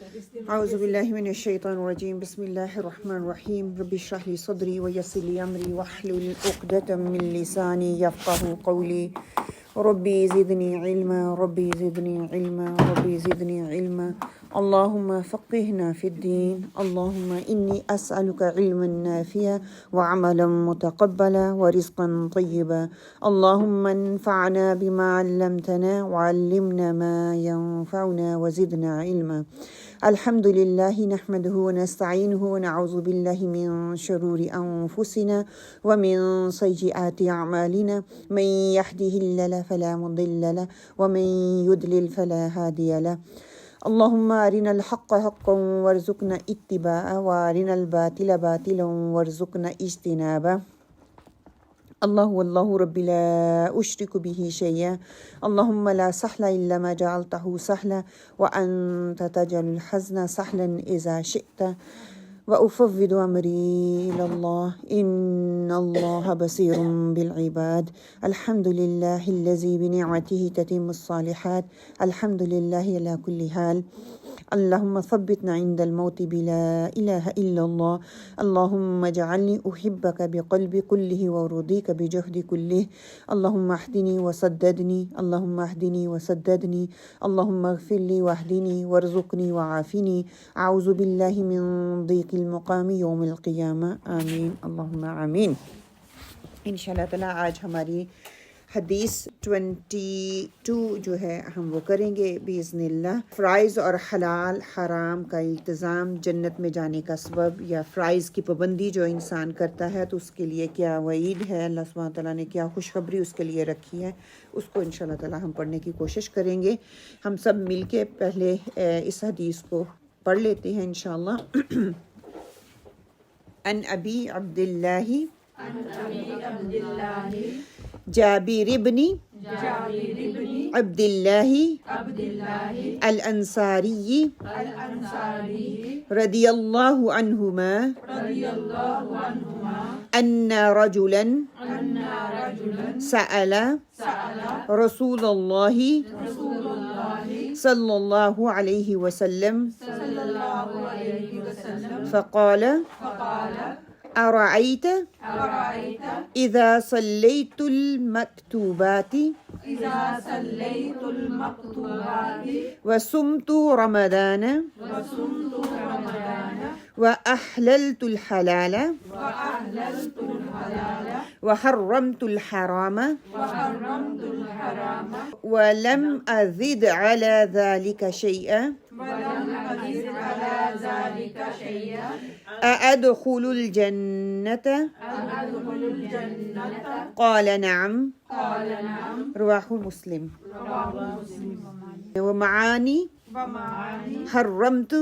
اعوذ باللہ من الشیطان الرجیم بسم اللہ الرحمن الرحیم رب اشرح لی صدری ویسر لی امری واحلل عقدۃ من لسانی یفقهوا قولی ربی زدنی علما ربی زدنی علما ربی زدنی علما اللہم فقہنا فی الدین اللہم انی اسألک علما نافعا وعملا متقبلا ورزقا طیبا اللہم انفعنا بما علمتنا وعلمنا ما ينفعنا وزدنا علما الحمد للہ نحمدہ ونستعینہ ونعوذ باللہ من شرور انفسنا ومن سیئات اعمالنا من یہدہ اللہ فلا مضل له ومن يضلل فلا هادي له اللهم أرنا الحق حقا وارزقنا اتباعه وأرنا الباطل باطلا وارزقنا اجتنابه اللہ واللہ رب لا اشرک به شیئا اللہم لا سهل الا ما جعلته سهلا وانت تجعل الحزن سهلا اذا شئت وافوض امری الى اللہ ان اللہ بصیر بالعباد الحمد للہ الذی بنعمته تتم الصالحات الحمد للہ علی کل حال اللہم ثبتنا عند الموت بلا الہ الا اللہ اللہم اجعلنی احبک بقلبی کلہ ورضیک بجہد کلہ اللہم اہدنی وسددنی اللہم اہدنی وسددنی اللہم اغفر لی واہدنی وارزقنی وعافنی اعوذ باللہ من ضیق المقام یوم القیامہ آمین اللہم آمین۔ انشاءاللہ تعالیٰ آج ہماری حدیث 22 جو ہے ہم وہ کریں گے باذن اللہ۔ فرائض اور حلال حرام کا التزام جنت میں جانے کا سبب، یا فرائض کی پابندی جو انسان کرتا ہے تو اس کے لیے کیا وعید ہے، اللہ سبحانہ تعالیٰ نے کیا خوشخبری اس کے لیے رکھی ہے، اس کو انشاءاللہ تعالیٰ ہم پڑھنے کی کوشش کریں گے۔ ہم سب مل کے پہلے اس حدیث کو پڑھ لیتے ہیں انشاءاللہ۔ ان ابی عبداللہ جابر بن عبداللہ الانصاری رضی اللہ عنہما ان رجلا سأل رسول اللہ صلی اللہ علیہ وسلم فقال أرأيت إذا صليت المكتوبات وصمت رمضان وأحللت الحلال وحرمت الحرام ولم أزد على ذلك شيئا أأدخل الجنة قال نعم رواه مسلم ومعاني حرمت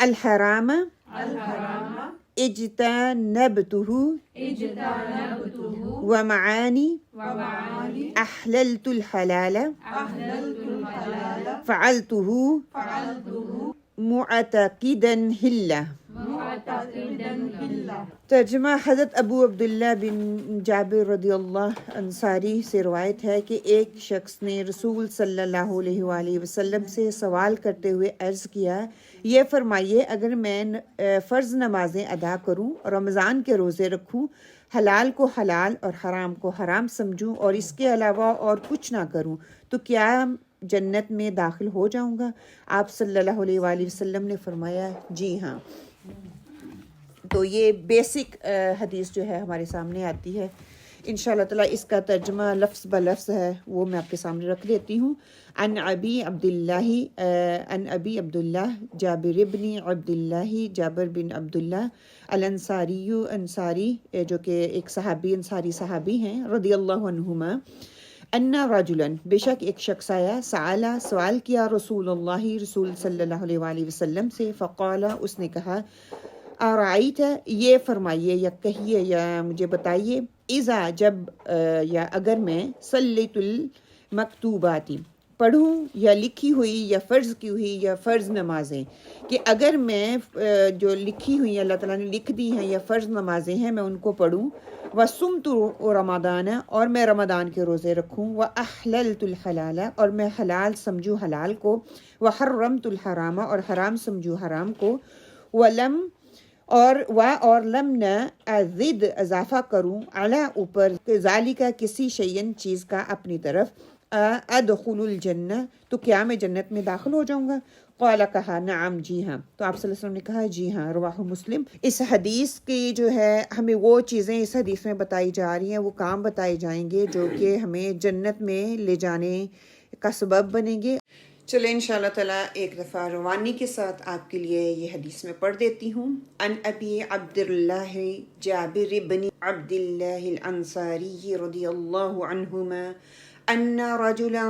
الحرام اجتنبته ومعاني أحللت الحلال فعلته معتقدا ہلا۔ ترجمہ حضرت ابو عبداللہ بن جابر رضی اللہ انصاری سے روایت ہے کہ ایک شخص نے رسول صلی اللہ علیہ وآلہ وسلم سے سوال کرتے ہوئے عرض کیا، یہ فرمائیے اگر میں فرض نمازیں ادا کروں، رمضان کے روزے رکھوں، حلال کو حلال اور حرام کو حرام سمجھوں اور اس کے علاوہ اور کچھ نہ کروں تو کیا جنت میں داخل ہو جاؤں گا؟ آپ صلی اللہ علیہ وآلہ وسلم نے فرمایا جی ہاں۔ تو یہ بیسک حدیث جو ہے ہمارے سامنے آتی ہے۔ انشاءاللہ تعالیٰ اس کا ترجمہ لفظ بلفظ ہے وہ میں آپ کے سامنے رکھ لیتی ہوں۔ ان ابی عبداللہ جابر بن عبداللہ جابر بن عبداللہ الانصاری انصاری جو کہ ایک صحابی انصاری صحابی ہیں رضی اللہ عنہما، ان رجلا بے شک ایک شخص آیا، سوال کیا رسول صلی اللہ علیہ وآلہ وسلم سے، فقال اس نے کہا، ارائیت یہ فرمائیے یا کہیے یا مجھے بتائیے، اذا جب یا اگر میں صلیت المکتوبات پڑھوں یا لکھی ہوئی یا فرض کی ہوئی یا فرض نمازیں، کہ اگر میں جو لکھی ہوئی اللہ تعالیٰ نے لکھ دی ہیں یا فرض نمازیں ہیں میں ان کو پڑھوں، وَصُمْتُ رمضان اور میں رمضان کے روزے رکھوں، وَأَحْلَلْتُ الْحَلَالَ اور میں حلال سمجھوں حلال کو، وَحَرَّمْتُ الْحَرَامَ اور حرام سمجھوں حرام کو، وَلَمْ اور لم نہ ازد اضافہ کروں علی اوپر ذالک کسی شیئن چیز کا اپنی طرف، ادخل الجنہ تو کیا میں جنت میں داخل ہو جاؤں گا؟ قال کہا نعم جی ہاں، تو آپ صلی اللہ علیہ وسلم نے کہا جی ہاں، رواہ مسلم۔ اس حدیث کی جو ہے ہمیں وہ چیزیں اس حدیث میں بتائی جا رہی ہیں، وہ کام بتائے جائیں گے جو کہ ہمیں جنت میں لے جانے کا سبب بنیں گے۔ چلیں انشاءاللہ تعالیٰ ایک دفعہ روانی کے ساتھ آپ کے لیے یہ حدیث میں پڑھ دیتی ہوں۔ ان ابی عبداللہ جابر بن عبداللہ الانصاری رضی اللہ عنہما ان رجلا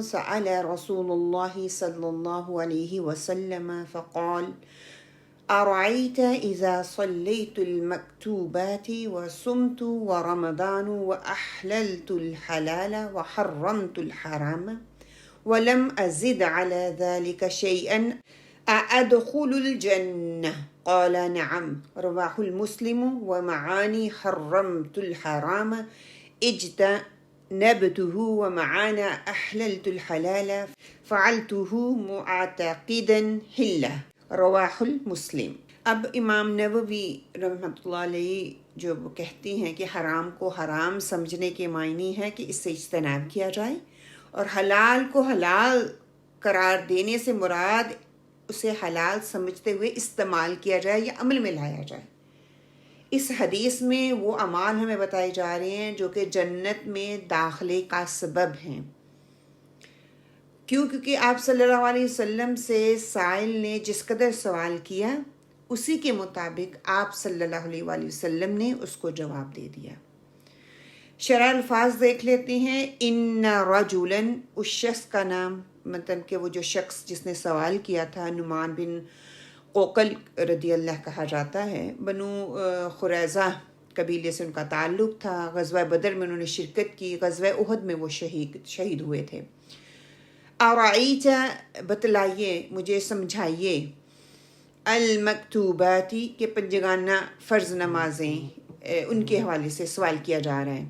سأل رسول اللہ صلی اللہ علیہ وسلم فقال أرأيت إذا صليت المكتوبات وصمت ورمضان وأحللت الحلال وحرمت الحرام ولم أزد على ذلك شيئا أأدخل الجنة؟ قال نعم، رواه المسلم، ومعاني حرمت الحرام اجتنبته ومعاني أحللت الحلال فعلته معتقدا حله، رواہ المسلم۔ اب امام نووی رحمۃ اللہ علیہ جو کہتے ہیں کہ حرام کو حرام سمجھنے کے معنی ہے کہ اس سے اجتناب کیا جائے، اور حلال کو حلال قرار دینے سے مراد اسے حلال سمجھتے ہوئے استعمال کیا جائے یا عمل میں لایا جائے۔ اس حدیث میں وہ اعمال ہمیں بتائے جا رہے ہیں جو کہ جنت میں داخلے کا سبب ہیں۔ کیونکہ آپ صلی اللہ علیہ وسلم سے سائل نے جس قدر سوال کیا اسی کے مطابق آپ صلی اللہ علیہ وآلہ وسلم نے اس کو جواب دے دیا۔ شرح الفاظ دیکھ لیتے ہیں۔ ان رجلا، اس شخص کا نام، مطلب کہ وہ جو شخص جس نے سوال کیا تھا نعمان بن قوقل رضی اللہ کہا جاتا ہے، بنو خریزہ قبیلے سے ان کا تعلق تھا، غزوہ بدر میں انہوں نے شرکت کی، غزوہ احد میں وہ شہید ہوئے تھے۔ ارائیت بتلائیے، مجھے سمجھائیے، المکتوباتی کے پنجگانہ فرض نمازیں، ان کے حوالے سے سوال کیا جا رہا ہے۔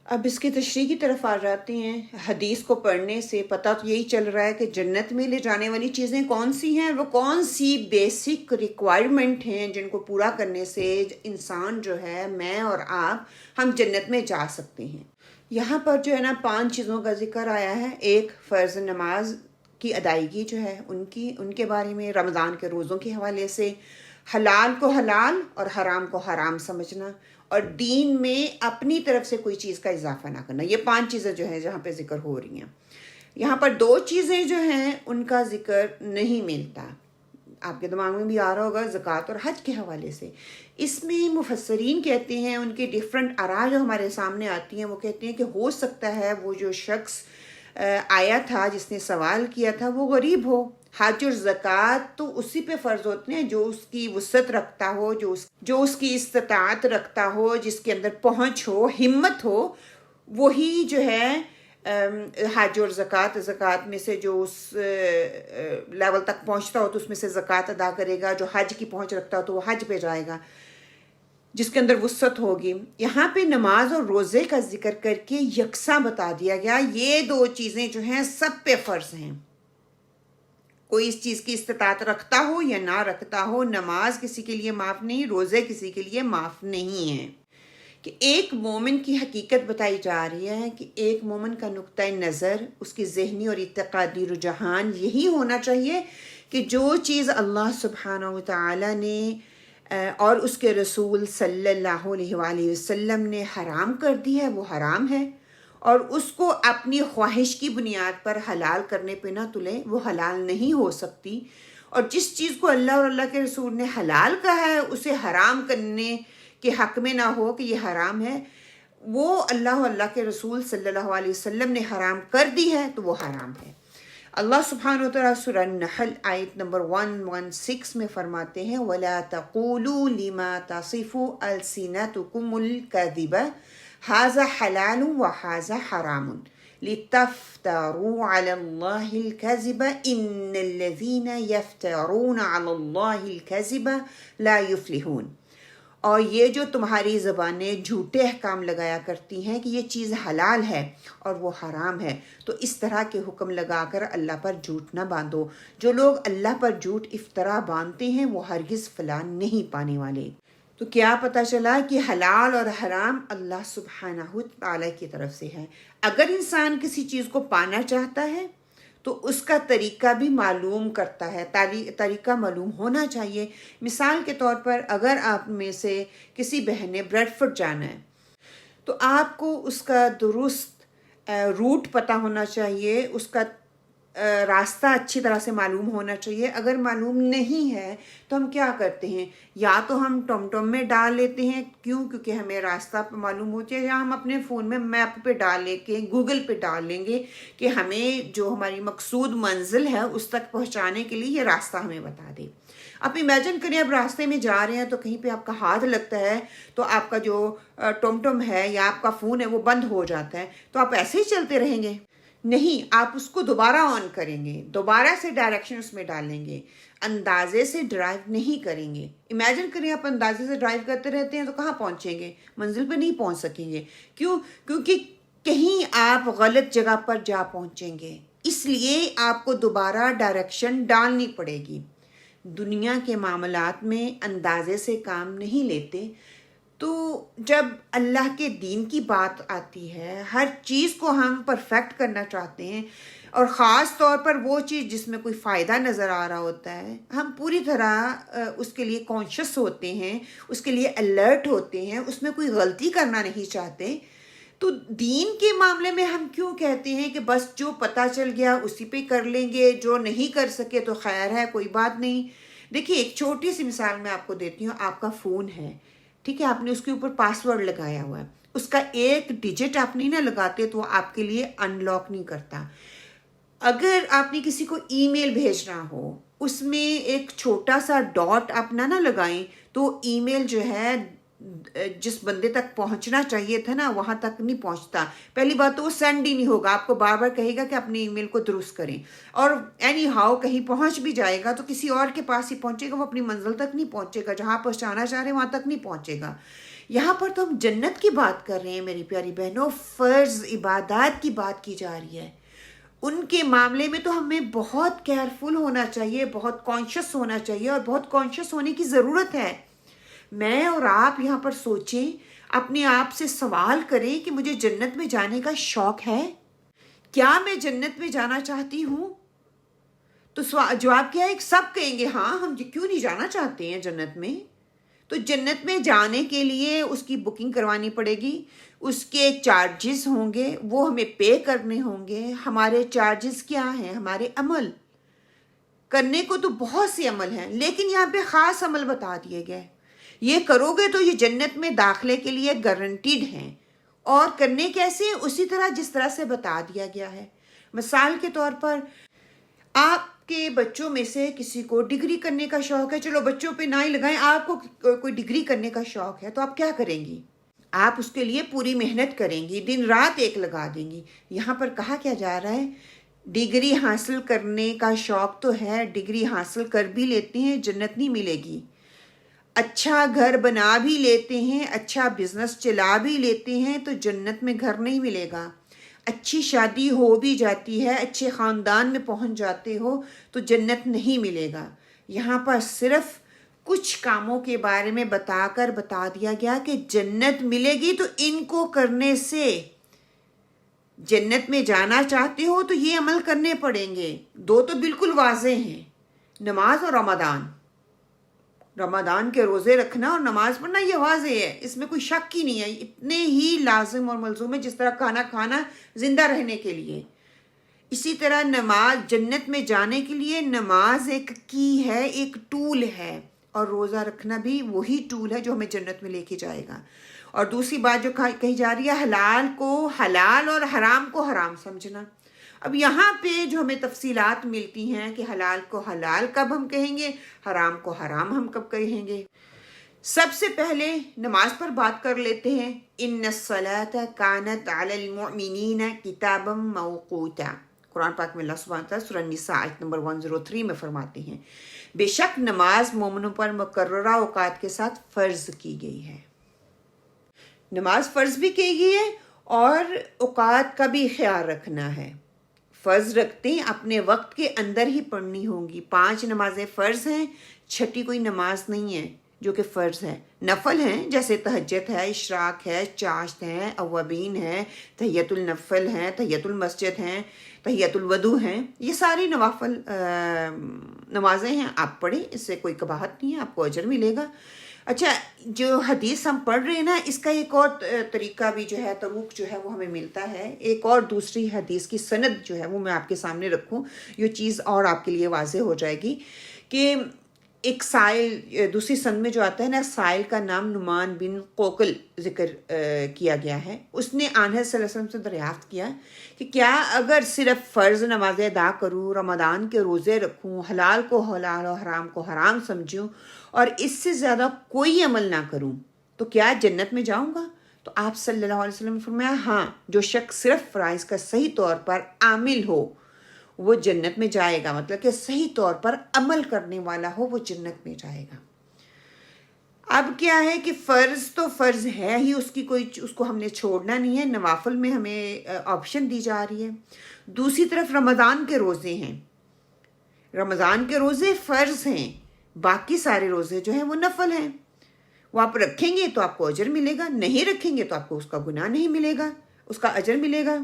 اب اس کی تشریح کی طرف آ جاتے ہیں۔ حدیث کو پڑھنے سے پتہ تو یہی چل رہا ہے کہ جنت میں لے جانے والی چیزیں کون سی ہیں، وہ کون سی بیسک ریکوائرمنٹ ہیں جن کو پورا کرنے سے انسان جو ہے، میں اور آپ، ہم جنت میں جا سکتے ہیں۔ یہاں پر جو ہے نا 5 چیزوں کا ذکر آیا ہے۔ ایک، فرض نماز کی ادائیگی جو ہے ان کے بارے میں، رمضان کے روزوں کے حوالے سے، حلال کو حلال اور حرام کو حرام سمجھنا، اور دین میں اپنی طرف سے کوئی چیز کا اضافہ نہ کرنا۔ یہ 5 چیزیں جو ہیں جہاں پہ ذکر ہو رہی ہیں۔ یہاں پر 2 چیزیں جو ہیں ان کا ذکر نہیں ملتا۔ آپ کے دماغ میں بھی آ رہا ہوگا، زکوٰۃ اور حج کے حوالے سے۔ اس میں مفسرین کہتے ہیں، ان کے ڈیفرنٹ آراء جو ہمارے سامنے آتی ہیں، وہ کہتے ہیں کہ ہو سکتا ہے وہ جو شخص آیا تھا جس نے سوال کیا تھا وہ غریب ہو۔ حج اور زکوٰۃ تو اسی پہ فرض ہوتے ہیں جو اس کی وسعت رکھتا ہو، جو اس کی استطاعت رکھتا ہو، جس کے اندر پہنچ ہو، ہمت ہو، وہی جو ہے حج اور زکوٰۃ میں سے جو اس لیول تک پہنچتا ہو تو اس میں سے زکوٰۃ ادا کرے گا۔ جو حج کی پہنچ رکھتا ہو تو وہ حج پہ جائے گا، جس کے اندر وسعت ہوگی۔ یہاں پہ نماز اور روزے کا ذکر کر کے یکساں بتا دیا گیا، یہ 2 چیزیں جو ہیں سب پہ فرض ہیں۔ کوئی اس چیز کی استطاعت رکھتا ہو یا نہ رکھتا ہو، نماز کسی کے لیے معاف نہیں، روزے کسی کے لیے معاف نہیں ہیں۔ کہ ایک مومن کی حقیقت بتائی جا رہی ہے کہ ایک مومن کا نقطۂ نظر، اس کی ذہنی اور اعتقادی رجحان یہی ہونا چاہیے کہ جو چیز اللہ سبحانہ و تعالیٰ نے اور اس کے رسول صلی اللہ علیہ وآلہ وسلم نے حرام کر دی ہے وہ حرام ہے، اور اس کو اپنی خواہش کی بنیاد پر حلال کرنے پہ نہ تلے، وہ حلال نہیں ہو سکتی۔ اور جس چیز کو اللہ اور اللہ کے رسول نے حلال کہا ہے اسے حرام کرنے کے حق میں نہ ہو کہ یہ حرام ہے، وہ اللہ اور اللہ کے رسول صلی اللہ علیہ وسلم نے حرام کر دی ہے تو وہ حرام ہے۔ اللہ سبحانہ وتعالیٰ سورہ النحل آیت نمبر 116 میں فرماتے ہیں وَلَا تَقُولُوا لِمَا تَصِفُ أَلْسِنَتُكُمُ الْكَذِبَ هَذَا حَلَالٌ وَهَذَا حَرَامٌ لِتَفْتَرُوا عَلَى اللَّهِ الْكَذِبَ إِنَّ الَّذِينَ يَفْتَرُونَ عَلَى اللَّهِ الْكَذِبَ لَا يُفْلِحُونَ۔ اور یہ جو تمہاری زبانیں جھوٹے احکام لگایا کرتی ہیں کہ یہ چیز حلال ہے اور وہ حرام ہے، تو اس طرح کے حکم لگا کر اللہ پر جھوٹ نہ باندھو۔ جو لوگ اللہ پر جھوٹ افطرا باندھتے ہیں وہ ہرگز فلاح نہیں پانے والے۔ تو کیا پتہ چلا کہ حلال اور حرام اللہ سبحانہ تعالیٰ کی طرف سے ہے۔ اگر انسان کسی چیز کو پانا چاہتا ہے تو اس کا طریقہ بھی معلوم کرتا ہے، طریقہ معلوم ہونا چاہیے۔ مثال کے طور پر اگر آپ میں سے کسی بہن نے بریڈ فورڈ جانا ہے تو آپ کو اس کا درست روٹ پتہ ہونا چاہیے، اس کا راستہ اچھی طرح سے معلوم ہونا چاہیے۔ اگر معلوم نہیں ہے تو ہم کیا کرتے ہیں، یا تو ہم ٹم ٹم میں ڈال لیتے ہیں، کیونکہ ہمیں راستہ معلوم ہو جائے، یا ہم اپنے فون میں میپ پہ ڈال لے کے گوگل پہ ڈال لیں گے کہ ہمیں جو ہماری مقصود منزل ہے اس تک پہنچانے کے لیے یہ راستہ ہمیں بتا دے۔ آپ امیجن کریں اب راستے میں جا رہے ہیں تو کہیں پہ آپ کا ہاتھ لگتا ہے تو آپ کا جو ٹم ٹم ہے یا آپ کا فون ہے وہ بند ہو جاتا ہے، تو آپ ایسے ہی چلتے رہیں گے؟ نہیں، آپ اس کو دوبارہ آن کریں گے، دوبارہ سے ڈائریکشن اس میں ڈالیں گے، اندازے سے ڈرائیو نہیں کریں گے۔ امیجن کریں آپ اندازے سے ڈرائیو کرتے رہتے ہیں تو کہاں پہنچیں گے؟ منزل پہ نہیں پہنچ سکیں گے۔ کیونکہ کہیں آپ غلط جگہ پر جا پہنچیں گے، اس لیے آپ کو دوبارہ ڈائریکشن ڈالنی پڑے گی۔ دنیا کے معاملات میں اندازے سے کام نہیں لیتے، تو جب اللہ کے دین کی بات آتی ہے، ہر چیز کو ہم پرفیکٹ کرنا چاہتے ہیں، اور خاص طور پر وہ چیز جس میں کوئی فائدہ نظر آ رہا ہوتا ہے، ہم پوری طرح اس کے لیے کانشیس ہوتے ہیں، اس کے لیے الرٹ ہوتے ہیں، اس میں کوئی غلطی کرنا نہیں چاہتے۔ تو دین کے معاملے میں ہم کیوں کہتے ہیں کہ بس جو پتہ چل گیا اسی پہ کر لیں گے، جو نہیں کر سکے تو خیر ہے، کوئی بات نہیں۔ دیکھیے ایک چھوٹی سی مثال میں آپ کو دیتی ہوں۔ آپ کا فون ہے، ٹھیک ہے، آپ نے اس کے اوپر پاس ورڈ لگایا ہوا ہے، اس کا ایک ڈیجٹ آپ نہیں نہ لگاتے تو وہ آپ کے لیے ان لاک نہیں کرتا۔ اگر آپ نے کسی کو ای میل بھیجنا ہو، اس میں ایک چھوٹا سا ڈاٹ آپ نہ لگائیں تو ای میل جو ہے جس بندے تک پہنچنا چاہیے تھا نا وہاں تک نہیں پہنچتا۔ پہلی بات تو وہ سینڈ ہی نہیں ہوگا، آپ کو بار بار کہے گا کہ اپنے ای میل کو درست کریں، اور اینی ہاؤ کہیں پہنچ بھی جائے گا تو کسی اور کے پاس ہی پہنچے گا، وہ اپنی منزل تک نہیں پہنچے گا، جہاں پہنچانا چاہ رہے ہیں وہاں تک نہیں پہنچے گا۔ یہاں پر تو ہم جنت کی بات کر رہے ہیں میری پیاری بہنوں، فرض عبادات کی بات کی جا رہی ہے۔ ان کے معاملے میں تو ہمیں بہت کیئرفل ہونا چاہیے، بہت کانشیس ہونا چاہیے، اور بہت کانشیس ہونے کی ضرورت ہے۔ میں اور آپ یہاں پر سوچیں، اپنے آپ سے سوال کریں کہ مجھے جنت میں جانے کا شوق ہے؟ کیا میں جنت میں جانا چاہتی ہوں؟ تو جواب کیا ہے؟ سب کہیں گے ہاں، ہم کیوں نہیں جانا چاہتے ہیں جنت میں۔ تو جنت میں جانے کے لیے اس کی بکنگ کروانی پڑے گی، اس کے چارجز ہوں گے، وہ ہمیں پے کرنے ہوں گے۔ ہمارے چارجز کیا ہیں؟ ہمارے عمل کرنے کو تو بہت سے عمل ہیں، لیکن یہاں پہ خاص عمل بتا دیے گئے، یہ کرو گے تو یہ جنت میں داخلے کے لیے گارنٹیڈ ہیں۔ اور کرنے کیسے؟ اسی طرح جس طرح سے بتا دیا گیا ہے۔ مثال کے طور پر آپ کے بچوں میں سے کسی کو ڈگری کرنے کا شوق ہے، چلو بچوں پہ نہ ہی لگائیں، آپ کو کوئی ڈگری کرنے کا شوق ہے تو آپ کیا کریں گی؟ آپ اس کے لیے پوری محنت کریں گی، دن رات ایک لگا دیں گی۔ یہاں پر کہا کیا جا رہا ہے؟ ڈگری حاصل کرنے کا شوق تو ہے، ڈگری حاصل کر بھی لیتے ہیں، جنت نہیں ملے گی۔ اچھا گھر بنا بھی لیتے ہیں، اچھا بزنس چلا بھی لیتے ہیں تو جنت میں گھر نہیں ملے گا۔ اچھی شادی ہو بھی جاتی ہے، اچھے خاندان میں پہنچ جاتے ہو تو جنت نہیں ملے گا۔ یہاں پر صرف کچھ کاموں کے بارے میں بتا دیا گیا کہ جنت ملے گی تو ان کو کرنے سے جنت میں جانا چاہتے ہو تو یہ عمل کرنے پڑیں گے۔ دو تو بالکل واضح ہیں، نماز اور رمضان۔ رمضان کے روزے رکھنا اور نماز پڑھنا یہ واضح ہے، اس میں کوئی شک ہی نہیں ہے، اتنے ہی لازم اور ملزوم ہے جس طرح کھانا کھانا زندہ رہنے کے لیے۔ اسی طرح نماز جنت میں جانے کے لیے نماز ایک کی ہے، ایک ٹول ہے، اور روزہ رکھنا بھی وہی ٹول ہے جو ہمیں جنت میں لے کے جائے گا۔ اور دوسری بات جو کہی جا رہی ہے، حلال کو حلال اور حرام کو حرام سمجھنا۔ اب یہاں پہ جو ہمیں تفصیلات ملتی ہیں کہ حلال کو حلال کب ہم کہیں گے، حرام کو حرام ہم کب کہیں گے۔ سب سے پہلے نماز پر بات کر لیتے ہیں. ان الصلاۃ کانت علی المؤمنین کتابا موقوتا. قرآن پاک میں اللہ سبحانہ تعالیٰ سورہ نساء آیت نمبر 103 میں فرماتے ہیں بے شک نماز مومنوں پر مقررہ اوقات کے ساتھ فرض کی گئی ہے. نماز فرض بھی کی گئی ہے اور اوقات کا بھی خیال رکھنا ہے. فرض رکھتے ہیں اپنے وقت کے اندر ہی پڑھنی ہوں گی. 5 نمازیں فرض ہیں، چھٹی کوئی نماز نہیں ہے جو کہ فرض ہے. نفل ہیں جیسے تہجد ہے، اشراق ہے، چاشت ہے، اوابین ہے، تحیت النفل ہیں، تحیت المسجد ہیں، تحیت الودو ہیں. یہ ساری نوافل نمازیں ہیں، آپ پڑھیں، اس سے کوئی قباحت نہیں ہے، آپ کو اجر ملے گا. اچھا، جو حدیث ہم پڑھ رہے ہیں نا، اس کا ایک اور طریقہ بھی جو ہے، طروق جو ہے وہ ہمیں ملتا ہے. ایک اور دوسری حدیث کی سند جو ہے وہ میں آپ کے سامنے رکھوں، یہ چیز اور آپ کے لیے واضح ہو جائے گی کہ ایک سائل، دوسری سند میں جو آتا ہے نا، سائل کا نام نعمان بن قوقل ذکر کیا گیا ہے. اس نے آن صلی اللہ علیہ وسلم سے دریافت کیا کہ کیا اگر صرف فرض نمازیں ادا کروں، رمضان کے روزے رکھوں، حلال کو حلال اور حرام کو حرام سمجھوں اور اس سے زیادہ کوئی عمل نہ کروں تو کیا جنت میں جاؤں گا؟ تو آپ صلی اللہ علیہ وسلم نے فرمایا ہاں، جو شخص صرف فرائض کا صحیح طور پر عامل ہو وہ جنت میں جائے گا. مطلب کہ صحیح طور پر عمل کرنے والا ہو وہ جنت میں جائے گا. اب کیا ہے کہ فرض تو فرض ہے ہی، اس کو ہم نے چھوڑنا نہیں ہے. نوافل میں ہمیں آپشن دی جا رہی ہے. دوسری طرف رمضان کے روزے ہیں، رمضان کے روزے فرض ہیں، باقی سارے روزے جو ہیں وہ نفل ہیں. وہ آپ رکھیں گے تو آپ کو اجر ملے گا، نہیں رکھیں گے تو آپ کو اس کا گناہ نہیں ملے گا، اس کا اجر ملے گا.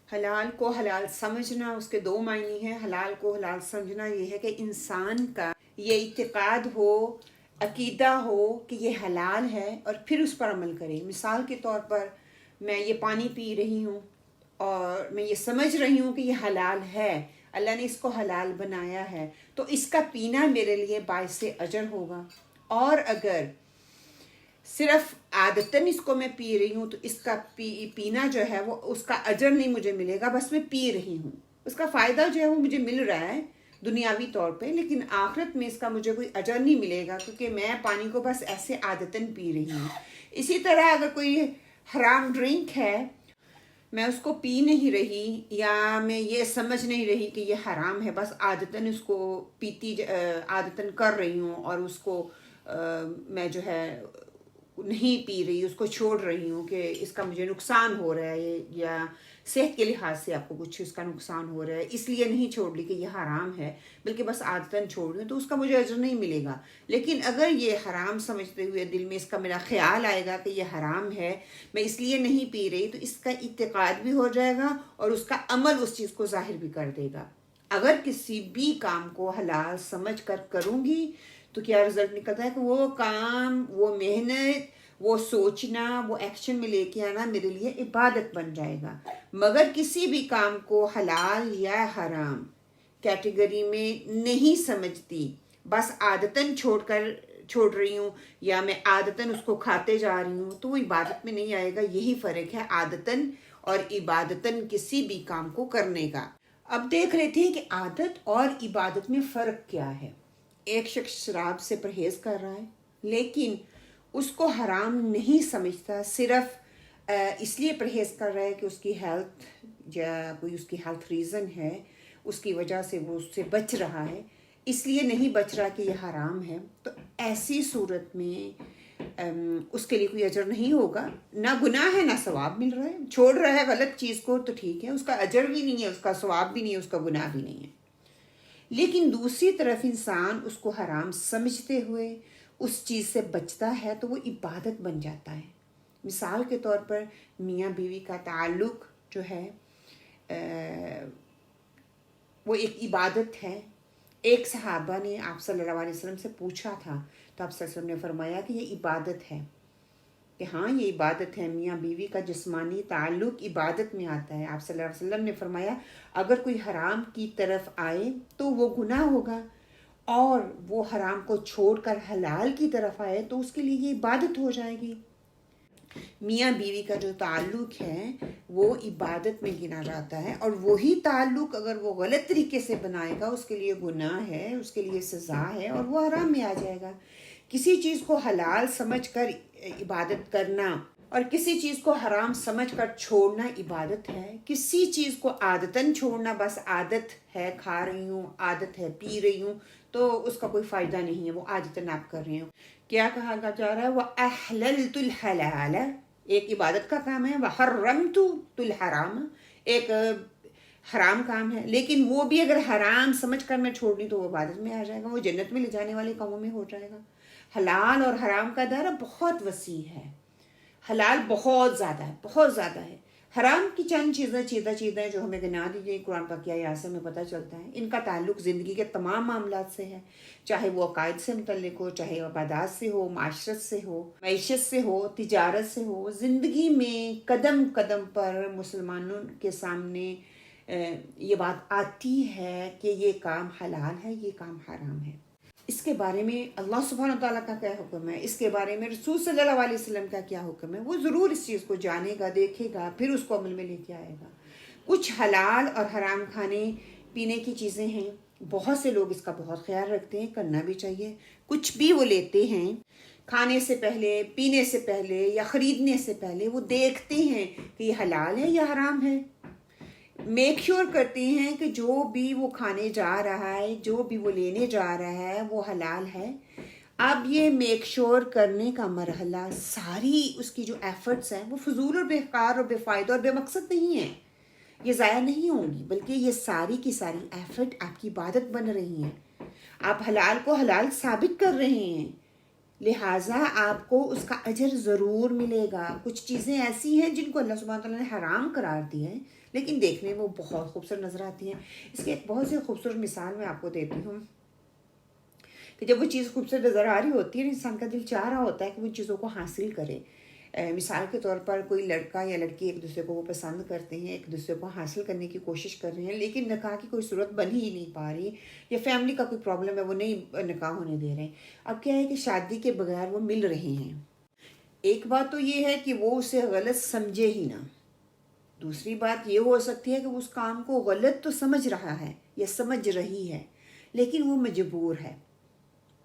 حلال کو حلال سمجھنا، اس کے 2 معنی ہیں. حلال کو حلال سمجھنا یہ ہے کہ انسان کا یہ اعتقاد ہو، عقیدہ ہو کہ یہ حلال ہے اور پھر اس پر عمل کرے. مثال کے طور پر میں یہ پانی پی رہی ہوں اور میں یہ سمجھ رہی ہوں کہ یہ حلال ہے، اللہ نے اس کو حلال بنایا ہے، تو اس کا پینا میرے لیے باعث اجر ہوگا. اور اگر صرف عادتاً اس کو میں پی رہی ہوں تو اس کا پینا جو ہے وہ اس کا اجر نہیں مجھے ملے گا، بس میں پی رہی ہوں. اس کا فائدہ جو ہے وہ مجھے مل رہا ہے دنیاوی طور پہ، لیکن آخرت میں اس کا مجھے کوئی اجر نہیں ملے گا کیونکہ میں پانی کو بس ایسے عادتاً پی رہی ہوں. اسی طرح اگر کوئی حرام ڈرنک ہے، میں اس کو پی نہیں رہی یا میں یہ سمجھ نہیں رہی کہ یہ حرام ہے، بس عادتاً اس کو عادتاً کر رہی ہوں اور اس کو میں جو ہے نہیں پی رہی، اس کو چھوڑ رہی ہوں کہ اس کا مجھے نقصان ہو رہا ہے یا صحت کے لحاظ سے آپ کو کچھ اس کا نقصان ہو رہا ہے، اس لیے نہیں چھوڑ لی کہ یہ حرام ہے، بلکہ بس عادتاً چھوڑ رہی ہوں، تو اس کا مجھے اجر نہیں ملے گا. لیکن اگر یہ حرام سمجھتے ہوئے دل میں اس کا میرا خیال آئے گا کہ یہ حرام ہے، میں اس لیے نہیں پی رہی، تو اس کا اعتقاد بھی ہو جائے گا اور اس کا عمل اس چیز کو ظاہر بھی کر دے گا. اگر کسی بھی کام کو حلال سمجھ کر کروں گی تو کیا رزلٹ نکلتا ہے کہ وہ کام، وہ محنت، وہ سوچنا، وہ ایکشن میں لے کے آنا میرے لیے عبادت بن جائے گا. مگر کسی بھی کام کو حلال یا حرام کیٹیگری میں نہیں سمجھتی، بس عادتاً چھوڑ رہی ہوں یا میں عادتاً اس کو کھاتے جا رہی ہوں، تو وہ عبادت میں نہیں آئے گا. یہی فرق ہے عادتاً اور عبادتاً کسی بھی کام کو کرنے کا. اب دیکھ لیتے ہیں کہ عادت اور عبادت میں فرق کیا ہے. ایک شخص شراب سے پرہیز کر رہا ہے لیکن اس کو حرام نہیں سمجھتا، صرف اس لیے پرہیز کر رہا ہے کہ اس کی ہیلتھ یا کوئی اس کی ہیلتھ ریزن ہے، اس کی وجہ سے وہ اس سے بچ رہا ہے، اس لیے نہیں بچ رہا کہ یہ حرام ہے. تو ایسی صورت میں اس کے لیے کوئی اجر نہیں ہوگا، نہ گناہ ہے نہ ثواب مل رہا ہے. چھوڑ رہا ہے غلط چیز کو تو ٹھیک ہے، اس کا اجر بھی نہیں ہے، اس کا ثواب بھی نہیں ہے، اس کا گناہ بھی نہیں ہے. لیکن دوسری طرف انسان اس کو حرام سمجھتے ہوئے اس چیز سے بچتا ہے تو وہ عبادت بن جاتا ہے. مثال کے طور پر میاں بیوی کا تعلق جو ہے وہ ایک عبادت ہے. ایک صحابہ نے آپ صلی اللہ علیہ وسلم سے پوچھا تھا تو آپ صلی اللہ علیہ وسلم نے فرمایا کہ یہ عبادت ہے، کہ ہاں یہ عبادت ہے، میاں بیوی کا جسمانی تعلق عبادت میں آتا ہے. آپ صلی اللہ علیہ وسلم نے فرمایا اگر کوئی حرام کی طرف آئے تو وہ گناہ ہوگا، اور وہ حرام کو چھوڑ کر حلال کی طرف آئے تو اس کے لیے یہ عبادت ہو جائے گی. میاں بیوی کا جو تعلق ہے وہ عبادت میں گنا جاتا ہے، اور وہی تعلق اگر وہ غلط طریقے سے بنائے گا اس کے لیے گناہ ہے، اس کے لیے سزا ہے اور وہ حرام میں آ جائے گا. کسی چیز کو حلال سمجھ کر عبادت کرنا اور کسی چیز کو حرام سمجھ کر چھوڑنا عبادت ہے. کسی چیز کو عادتاً چھوڑنا، بس عادت ہے کھا رہی ہوں، عادت ہے پی رہی ہوں، تو اس کا کوئی فائدہ نہیں ہے، وہ عادتاً آپ کر رہے ہو. کیا کہا جا رہا ہے؟ وَأَحْلَلْتُ الْحَلَالَ، ایک عبادت کا کام ہے. وَحَرَّمْتُ الْحَرَامَ، ایک حرام کام ہے. لیکن وہ بھی اگر حرام سمجھ کر میں چھوڑ دوں تو وہ عبادت میں آ جائے گا، وہ جنت میں لے جانے والے کاموں میں ہو جائے گا. حلال اور حرام کا دائرہ بہت وسیع ہے. حلال بہت زیادہ ہے، بہت زیادہ ہے. حرام کی چند چیزیں جو ہمیں گنا دی گئی قرآن پاک کی آیات سے ہمیں پتہ چلتا ہے. ان کا تعلق زندگی کے تمام معاملات سے ہے، چاہے وہ عقائد سے متعلق ہو، چاہے عبادات سے ہو، معاشرت سے ہو، معیشت سے ہو، تجارت سے ہو. زندگی میں قدم قدم پر مسلمانوں کے سامنے یہ بات آتی ہے کہ یہ کام حلال ہے، یہ کام حرام ہے. اس کے بارے میں اللہ سبحانہ تعالیٰ کا کیا حکم ہے، اس کے بارے میں رسول صلی اللہ علیہ وسلم کا کیا حکم ہے، وہ ضرور اس چیز کو جانے گا، دیکھے گا، پھر اس کو عمل میں لے کے آئے گا. کچھ حلال اور حرام کھانے پینے کی چیزیں ہیں، بہت سے لوگ اس کا بہت خیال رکھتے ہیں، کرنا بھی چاہیے. کچھ بھی وہ لیتے ہیں کھانے سے پہلے، پینے سے پہلے یا خریدنے سے پہلے وہ دیکھتے ہیں کہ یہ حلال ہے یا حرام ہے. میک شور کرتے ہیں کہ جو بھی وہ کھانے جا رہا ہے، جو بھی وہ لینے جا رہا ہے وہ حلال ہے. اب یہ میک شور کرنے کا مرحلہ، ساری اس کی جو ایفرٹس ہیں وہ فضول اور بیکار اور بے فائدہ اور بے مقصد نہیں ہیں، یہ ضائع نہیں ہوں گی، بلکہ یہ ساری کی ساری ایفرٹ آپ کی عبادت بن رہی ہیں. آپ حلال کو حلال ثابت کر رہے ہیں، لہٰذا آپ کو اس کا اجر ضرور ملے گا. کچھ چیزیں ایسی ہیں جن کو اللہ سبحانہ تعالیٰ نے حرام قرار دی ہے، لیکن دیکھنے میں وہ بہت خوبصورت نظر آتی ہیں. اس کی ایک بہت سی خوبصورت مثال میں آپ کو دیتی ہوں کہ جب وہ چیز خوبصورت نظر آ رہی ہوتی ہے، انسان کا دل چاہ رہا ہوتا ہے کہ وہ چیزوں کو حاصل کرے. مثال کے طور پر کوئی لڑکا یا لڑکی ایک دوسرے کو وہ پسند کرتے ہیں، ایک دوسرے کو حاصل کرنے کی کوشش کر رہے ہیں، لیکن نکاح کی کوئی صورت بن ہی نہیں پا رہی، یا فیملی کا کوئی پرابلم ہے، وہ نہیں نکاح ہونے دے رہے. اب کیا ہے کہ شادی کے بغیر وہ مل رہے ہیں. ایک بات تو یہ ہے کہ وہ اسے غلط سمجھے ہی نہ. دوسری بات یہ ہو سکتی ہے کہ وہ اس کام کو غلط تو سمجھ رہا ہے یا سمجھ رہی ہے، لیکن وہ مجبور ہے.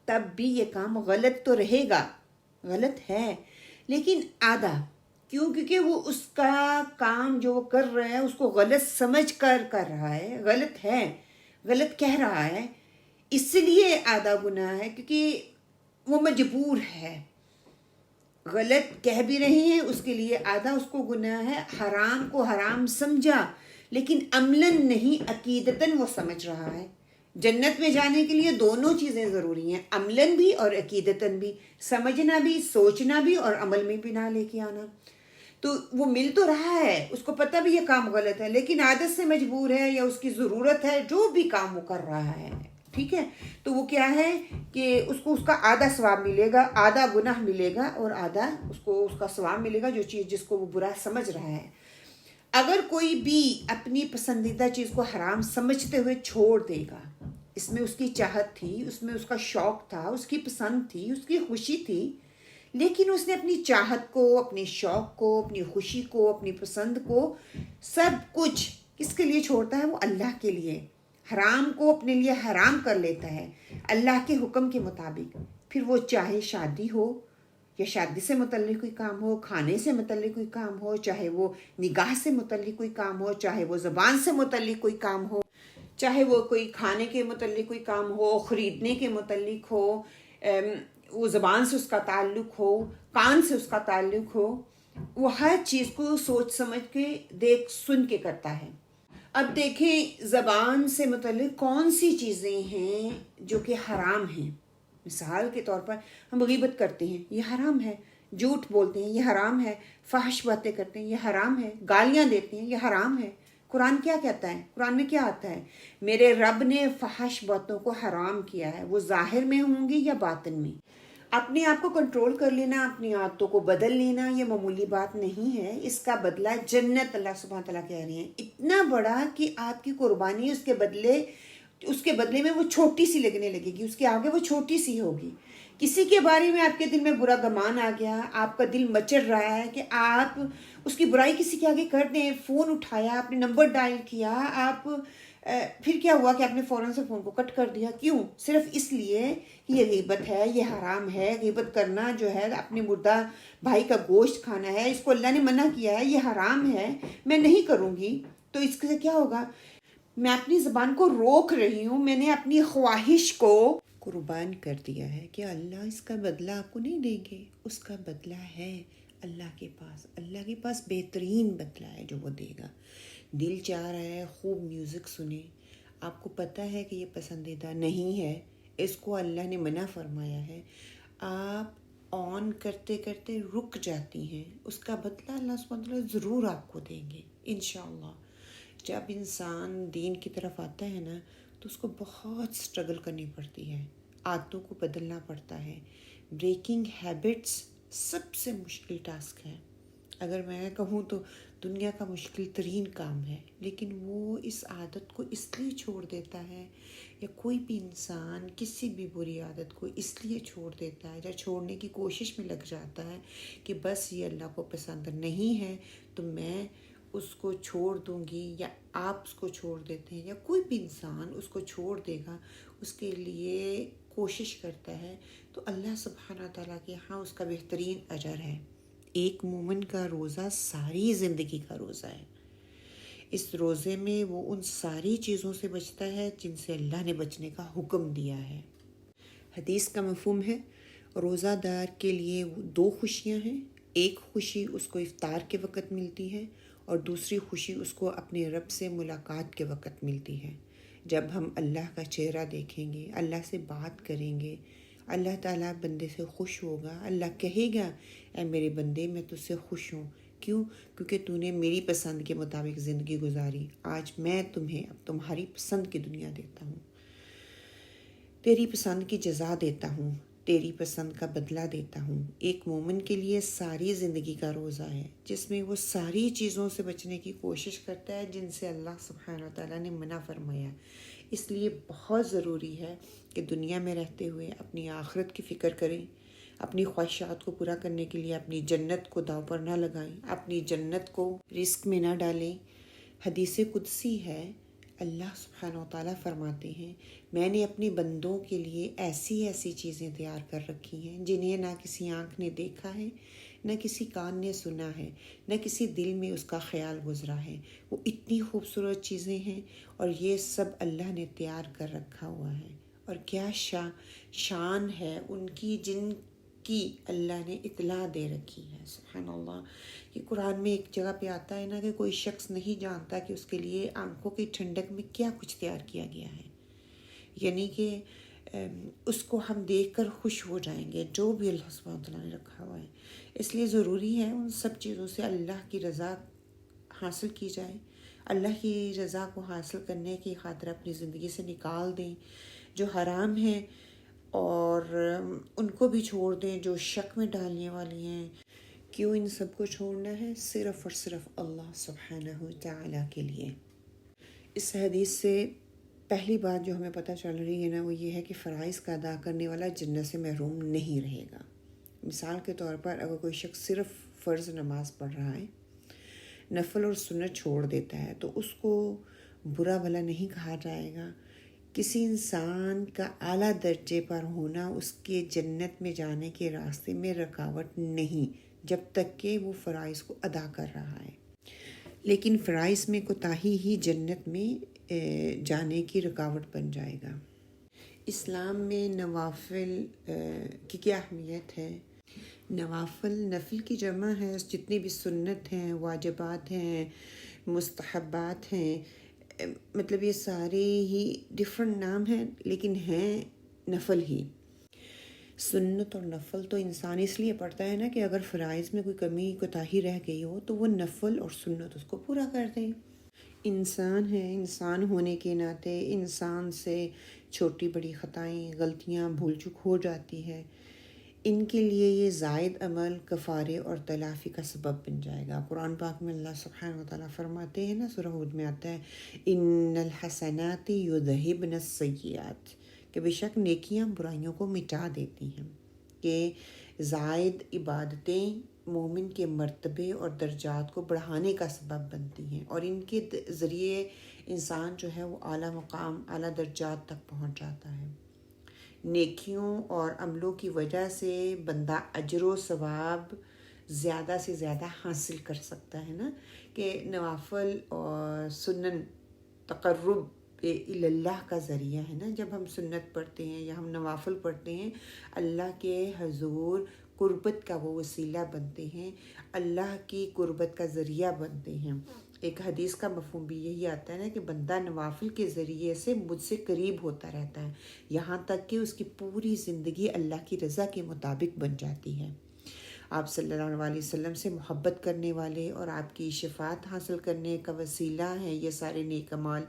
تب بھی یہ کام غلط تو رہے گا، غلط ہے، لیکن آدھا کیوں؟ کیونکہ وہ اس کا کام جو وہ کر رہا ہے اس کو غلط سمجھ کر رہا ہے، غلط ہے، غلط کہہ رہا ہے، اس لیے آدھا گناہ ہے کیونکہ وہ مجبور ہے. غلط کہہ بھی رہے ہیں اس کے لیے آدھا اس کو گناہ ہے. حرام کو حرام سمجھا لیکن عملاً نہیں، عقیدتاً وہ سمجھ رہا ہے. جنت میں جانے کے لیے دونوں چیزیں ضروری ہیں، عملاً بھی اور عقیدتاً بھی، سمجھنا بھی، سوچنا بھی اور عمل میں بھی نہ لے کے آنا. تو وہ مل تو رہا ہے، اس کو پتہ بھی یہ کام غلط ہے، لیکن عادت سے مجبور ہے یا اس کی ضرورت ہے، جو بھی کام وہ کر رہا ہے، ٹھیک ہے. تو وہ کیا ہے کہ اس کو اس کا آدھا ثواب ملے گا، آدھا گناہ ملے گا، اور آدھا اس کو اس کا ثواب ملے گا جو چیز جس کو وہ برا سمجھ رہا ہے. اگر کوئی بھی اپنی پسندیدہ چیز کو حرام سمجھتے ہوئے چھوڑ دے گا، اس میں اس کی چاہت تھی، اس میں اس کا شوق تھا، اس کی پسند تھی، اس کی خوشی تھی، لیکن اس نے اپنی چاہت کو، اپنے شوق کو، اپنی خوشی کو، اپنی پسند کو، سب کچھ کس کے لیے چھوڑتا ہے؟ وہ اللہ کے لیے. حرام کو اپنے لیے حرام کر لیتا ہے اللہ کے حکم کے مطابق. پھر وہ چاہے شادی ہو یا شادی سے متعلق کوئی کام ہو، کھانے سے متعلق کوئی کام ہو، چاہے وہ نگاہ سے متعلق کوئی کام ہو، چاہے وہ زبان سے متعلق کوئی کام ہو، چاہے وہ کوئی کھانے کے متعلق کوئی کام ہو، خریدنے کے متعلق ہو، وہ زبان سے اس کا تعلق ہو، کان سے اس کا تعلق ہو، وہ ہر چیز کو سوچ سمجھ کے، دیکھ سن کے کرتا ہے. اب دیکھیں زبان سے متعلق کون سی چیزیں ہیں جو کہ حرام ہیں. مثال کے طور پر ہم غیبت کرتے ہیں، یہ حرام ہے. جھوٹ بولتے ہیں، یہ حرام ہے. فحش باتیں کرتے ہیں، یہ حرام ہے. گالیاں دیتے ہیں، یہ حرام ہے. قرآن کیا کہتا ہے؟ قرآن میں کیا آتا ہے؟ میرے رب نے فحش باتوں کو حرام کیا ہے، وہ ظاہر میں ہوں گی یا باطن میں. اپنے آپ کو کنٹرول کر لینا، اپنی عادتوں کو بدل لینا، یہ معمولی بات نہیں ہے. اس کا بدلہ جنت اللہ سبحانہ تعالیٰ کہہ رہی ہیں، اتنا بڑا کہ آپ کی قربانی اس کے بدلے میں وہ چھوٹی سی لگنے لگے گی، اس کے آگے وہ چھوٹی سی ہوگی. کسی کے بارے میں آپ کے دل میں برا گمان آ گیا، آپ کا دل مچل رہا ہے کہ آپ اس کی برائی کسی کے آگے کر دیں. فون اٹھایا، آپ نے نمبر ڈائل کیا، آپ پھر کیا ہوا کہ آپ نے فوراً سے فون کو کٹ کر دیا؟ کیوں؟ صرف اس لیے کہ یہ غیبت ہے، یہ حرام ہے، غیبت کرنا جو ہے اپنے مردہ بھائی کا گوشت کھانا ہے، اس کو اللہ نے منع کیا ہے، یہ حرام ہے، میں نہیں کروں گی۔ تو اس سے کیا ہوگا؟ میں اپنی زبان کو روک رہی ہوں، میں نے اپنی خواہش کو قربان کر دیا ہے کہ اللہ اس کا بدلہ آپ کو نہیں دیں گے، اس کا بدلہ ہے اللہ کے پاس، اللہ کے پاس بہترین بدلہ ہے جو وہ دے گا۔ دل چاہ رہا ہے خوب میوزک سنیں، آپ کو پتہ ہے کہ یہ پسندیدہ نہیں ہے، اس کو اللہ نے منع فرمایا ہے، آپ آن کرتے کرتے رک جاتی ہیں، اس کا بدلہ اللہ سبحانہ وتعالیٰ ضرور آپ کو دیں گے انشاءاللہ۔ جب انسان دین کی طرف آتا ہے نا تو اس کو بہت سٹرگل کرنی پڑتی ہے، عادتوں کو بدلنا پڑتا ہے۔ بریکنگ ہیبٹس سب سے مشکل ٹاسک ہے، اگر میں کہوں تو دنیا کا مشکل ترین کام ہے، لیکن وہ اس عادت کو اس لیے چھوڑ دیتا ہے، یا کوئی بھی انسان کسی بھی بری عادت کو اس لیے چھوڑ دیتا ہے یا چھوڑنے کی کوشش میں لگ جاتا ہے کہ بس یہ اللہ کو پسند نہیں ہے تو میں اس کو چھوڑ دوں گی، یا آپ اس کو چھوڑ دیتے ہیں، یا کوئی بھی انسان اس کو چھوڑ دے گا، اس کے لیے کوشش کرتا ہے، تو اللہ سبحانہ تعالیٰ کے ہاں اس کا بہترین اجر ہے۔ ایک مومن کا روزہ ساری زندگی کا روزہ ہے، اس روزے میں وہ ان ساری چیزوں سے بچتا ہے جن سے اللہ نے بچنے کا حکم دیا ہے۔ حدیث کا مفہوم ہے روزہ دار کے لیے دو خوشیاں ہیں، ایک خوشی اس کو افطار کے وقت ملتی ہے اور دوسری خوشی اس کو اپنے رب سے ملاقات کے وقت ملتی ہے۔ جب ہم اللہ کا چہرہ دیکھیں گے، اللہ سے بات کریں گے، اللہ تعالیٰ بندے سے خوش ہوگا، اللہ کہے گا اے میرے بندے میں تجھ سے خوش ہوں، کیوں؟ کیونکہ تو نے میری پسند کے مطابق زندگی گزاری، آج میں تمہیں اب تمہاری پسند کی دنیا دیتا ہوں، تیری پسند کی جزا دیتا ہوں، تیری پسند کا بدلہ دیتا ہوں۔ ایک مومن کے لیے ساری زندگی کا روزہ ہے جس میں وہ ساری چیزوں سے بچنے کی کوشش کرتا ہے جن سے اللہ سبحانہ تعالیٰ نے منع فرمایا۔ اس لیے بہت ضروری ہے کہ دنیا میں رہتے ہوئے اپنی آخرت کی فکر کریں، اپنی خواہشات کو پورا کرنے کے لیے اپنی جنت کو داؤ پر نہ لگائیں، اپنی جنت کو رسک میں نہ ڈالیں۔ حدیث قدسی ہے، اللہ سبحانہ و تعالیٰ فرماتے ہیں میں نے اپنے بندوں کے لیے ایسی ایسی چیزیں تیار کر رکھی ہیں جنہیں نہ کسی آنکھ نے دیکھا ہے، نہ کسی کان نے سنا ہے، نہ کسی دل میں اس کا خیال گزرا ہے۔ وہ اتنی خوبصورت چیزیں ہیں اور یہ سب اللہ نے تیار کر رکھا ہوا ہے، اور کیا شان ہے ان کی جن کی اللہ نے اطلاع دے رکھی ہے۔ سبحان اللہ، یہ قرآن میں ایک جگہ پہ آتا ہے نا کہ کوئی شخص نہیں جانتا کہ اس کے لیے آنکھوں کی ٹھنڈک میں کیا کچھ تیار کیا گیا ہے، یعنی کہ اس کو ہم دیکھ کر خوش ہو جائیں گے جو بھی اللہ سبحانہ تعالیٰ نے رکھا ہوا ہے۔ اس لیے ضروری ہے ان سب چیزوں سے اللہ کی رضا حاصل کی جائے، اللہ کی رضا کو حاصل کرنے کی خاطر اپنی زندگی سے نکال دیں جو حرام ہیں، اور ان کو بھی چھوڑ دیں جو شک میں ڈالنے والی ہیں۔ کیوں ان سب کو چھوڑنا ہے؟ صرف اور صرف اللہ سبحانہ تعالیٰ کے لیے۔ اس حدیث سے پہلی بات جو ہمیں پتہ چل رہی ہے نا وہ یہ ہے کہ فرائض کا ادا کرنے والا جنت سے محروم نہیں رہے گا۔ مثال کے طور پر اگر کوئی شخص صرف فرض نماز پڑھ رہا ہے، نفل اور سنت چھوڑ دیتا ہے تو اس کو برا بھلا نہیں کہا جائے گا۔ کسی انسان کا اعلیٰ درجے پر ہونا اس کے جنت میں جانے کے راستے میں رکاوٹ نہیں جب تک کہ وہ فرائض کو ادا کر رہا ہے، لیکن فرائض میں کوتاہی ہی جنت میں جانے کی رکاوٹ بن جائے گا۔ اسلام میں نوافل کی کیا اہمیت ہے؟ نوافل نفل کی جمع ہے، جتنی بھی سنت ہیں، واجبات ہیں، مستحبات ہیں، مطلب یہ سارے ہی ڈفرنٹ نام ہیں لیکن ہیں نفل ہی۔ سنت اور نفل تو انسان اس لیے پڑھتا ہے نا کہ اگر فرائض میں کوئی کمی کوتاہی رہ گئی ہو تو وہ نفل اور سنت اس کو پورا کر دیں۔ انسان ہے، انسان ہونے کے ناطے انسان سے چھوٹی بڑی خطائیں، غلطیاں، بھول چک ہو جاتی ہے، ان کے لیے یہ زائد عمل کفارے اور تلافی کا سبب بن جائے گا۔ قرآن پاک میں اللہ سبحانہ وتعالیٰ فرماتے ہیں نا، سورہ ہود میں آتا ہے ان الحسنات یذہبن السیئات، کہ بے شک نیکیاں برائیوں کو مٹا دیتی ہیں، کہ زائد عبادتیں مومن کے مرتبے اور درجات کو بڑھانے کا سبب بنتی ہیں، اور ان کے ذریعے انسان جو ہے وہ اعلیٰ مقام، اعلیٰ درجات تک پہنچ جاتا ہے۔ نیکیوں اور عملوں کی وجہ سے بندہ اجر و ثواب زیادہ سے زیادہ حاصل کر سکتا ہے نا، کہ نوافل اور سنن تقرب اللہ کا ذریعہ ہے نا۔ جب ہم سنت پڑھتے ہیں یا ہم نوافل پڑھتے ہیں، اللہ کے حضور قربت کا وہ وسیلہ بنتے ہیں، اللہ کی قربت کا ذریعہ بنتے ہیں۔ ایک حدیث کا مفہوم بھی یہی آتا ہے نا کہ بندہ نوافل کے ذریعے سے مجھ سے قریب ہوتا رہتا ہے، یہاں تک کہ اس کی پوری زندگی اللہ کی رضا کے مطابق بن جاتی ہے۔ آپ صلی اللہ علیہ وسلم سے محبت کرنے والے اور آپ کی شفاعت حاصل کرنے کا وسیلہ ہیں یہ سارے نیک اعمال۔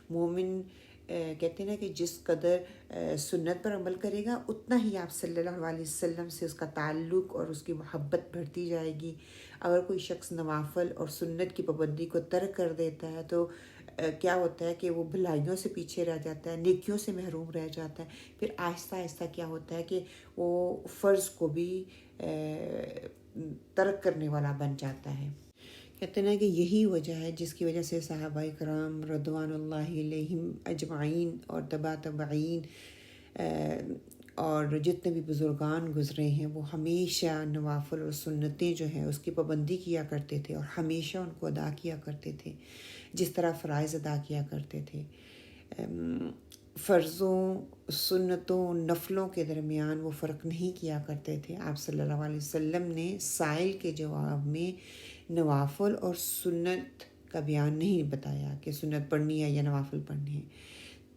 مومن کہتے ہیں نا کہ جس قدر سنت پر عمل کرے گا اتنا ہی آپ صلی اللہ علیہ وسلم سے اس کا تعلق اور اس کی محبت بڑھتی جائے گی۔ اگر کوئی شخص نوافل اور سنت کی پابندی کو ترک کر دیتا ہے تو کیا ہوتا ہے کہ وہ بھلائیوں سے پیچھے رہ جاتا ہے، نیکیوں سے محروم رہ جاتا ہے۔ پھر آہستہ آہستہ کیا ہوتا ہے کہ وہ فرض کو بھی ترک کرنے والا بن جاتا ہے۔ کہتے ہیں کہ یہی وجہ ہے جس کی وجہ سے صحابہ کرام رضوان اللہ علیہم اجمعین اور تبع تابعین اور جتنے بھی بزرگان گزرے ہیں وہ ہمیشہ نوافل اور سنتیں جو ہیں اس کی پابندی کیا کرتے تھے، اور ہمیشہ ان کو ادا کیا کرتے تھے جس طرح فرائض ادا کیا کرتے تھے۔ فرضوں، سنتوں، نفلوں کے درمیان وہ فرق نہیں کیا کرتے تھے۔ آپ صلی اللہ علیہ وسلم نے سائل کے جواب میں نوافل اور سنت کا بیان نہیں بتایا کہ سنت پڑھنی ہے یا نوافل پڑھنی ہے۔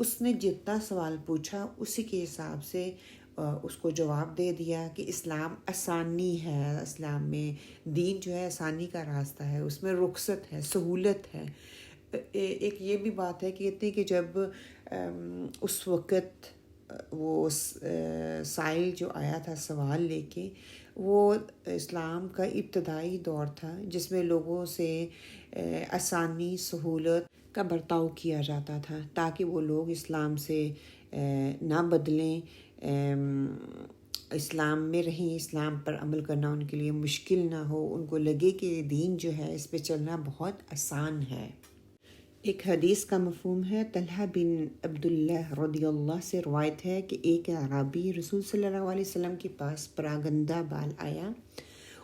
اس نے جتنا سوال پوچھا اسی کے حساب سے اس کو جواب دے دیا کہ اسلام آسانی ہے، اسلام میں دین جو ہے آسانی کا راستہ ہے، اس میں رخصت ہے، سہولت ہے۔ ایک یہ بھی بات ہے کہ کہتے ہیں کہ جب اس وقت وہ سائل جو آیا تھا سوال لے کے، وہ اسلام کا ابتدائی دور تھا جس میں لوگوں سے آسانی، سہولت کا برتاؤ کیا جاتا تھا تاکہ وہ لوگ اسلام سے نہ بدلیں، اسلام میں رہیں، اسلام پر عمل کرنا ان کے لیے مشکل نہ ہو، ان کو لگے کہ دین جو ہے اس پہ چلنا بہت آسان ہے۔ ایک حدیث کا مفہوم ہے، طلحہ بن عبداللہ رضی اللہ سے روایت ہے کہ ایک اعرابی رسول صلی اللہ علیہ وسلم کے پاس پراگندہ بال آیا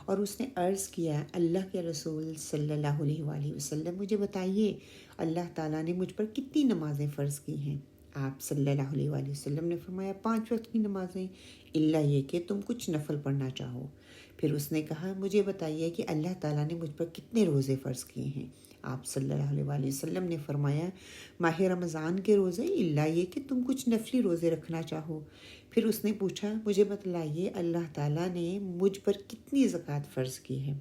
اور اس نے عرض کیا، اللہ کے رسول صلی اللہ علیہ وآلہ وسلم مجھے بتائیے اللہ تعالیٰ نے مجھ پر کتنی نمازیں فرض کی ہیں؟ آپ صلی اللہ علیہ وآلہ وسلم نے فرمایا 5 وقت کی نمازیں، الا یہ کہ تم کچھ نفل پڑھنا چاہو۔ پھر اس نے کہا مجھے بتائیے کہ اللہ تعالیٰ نے مجھ پر کتنے روزے فرض کیے ہیں؟ آپ صلی اللہ علیہ وآلہ وسلم نے فرمایا ماہ رمضان کے روزے، الا یہ کہ تم کچھ نفلی روزے رکھنا چاہو۔ پھر اس نے پوچھا مجھے بتلائیے اللہ تعالیٰ نے مجھ پر کتنی زکوٰۃ فرض کی ہے؟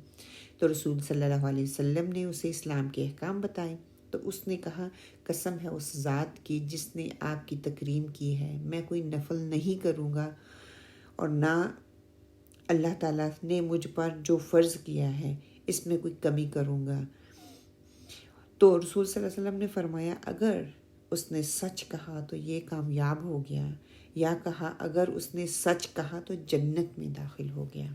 تو رسول صلی اللہ علیہ وسلم نے اسے اسلام کے احکام بتائے۔ تو اس نے کہا قسم ہے اس ذات کی جس نے آپ کی تکریم کی ہے، میں کوئی نفل نہیں کروں گا اور نہ اللہ تعالیٰ نے مجھ پر جو فرض کیا ہے اس میں کوئی کمی کروں گا۔ تو رسول صلی اللہ علیہ وسلم نے فرمایا اگر اس نے سچ کہا تو یہ کامیاب ہو گیا، یا کہا اگر اس نے سچ کہا تو جنت میں داخل ہو گیا۔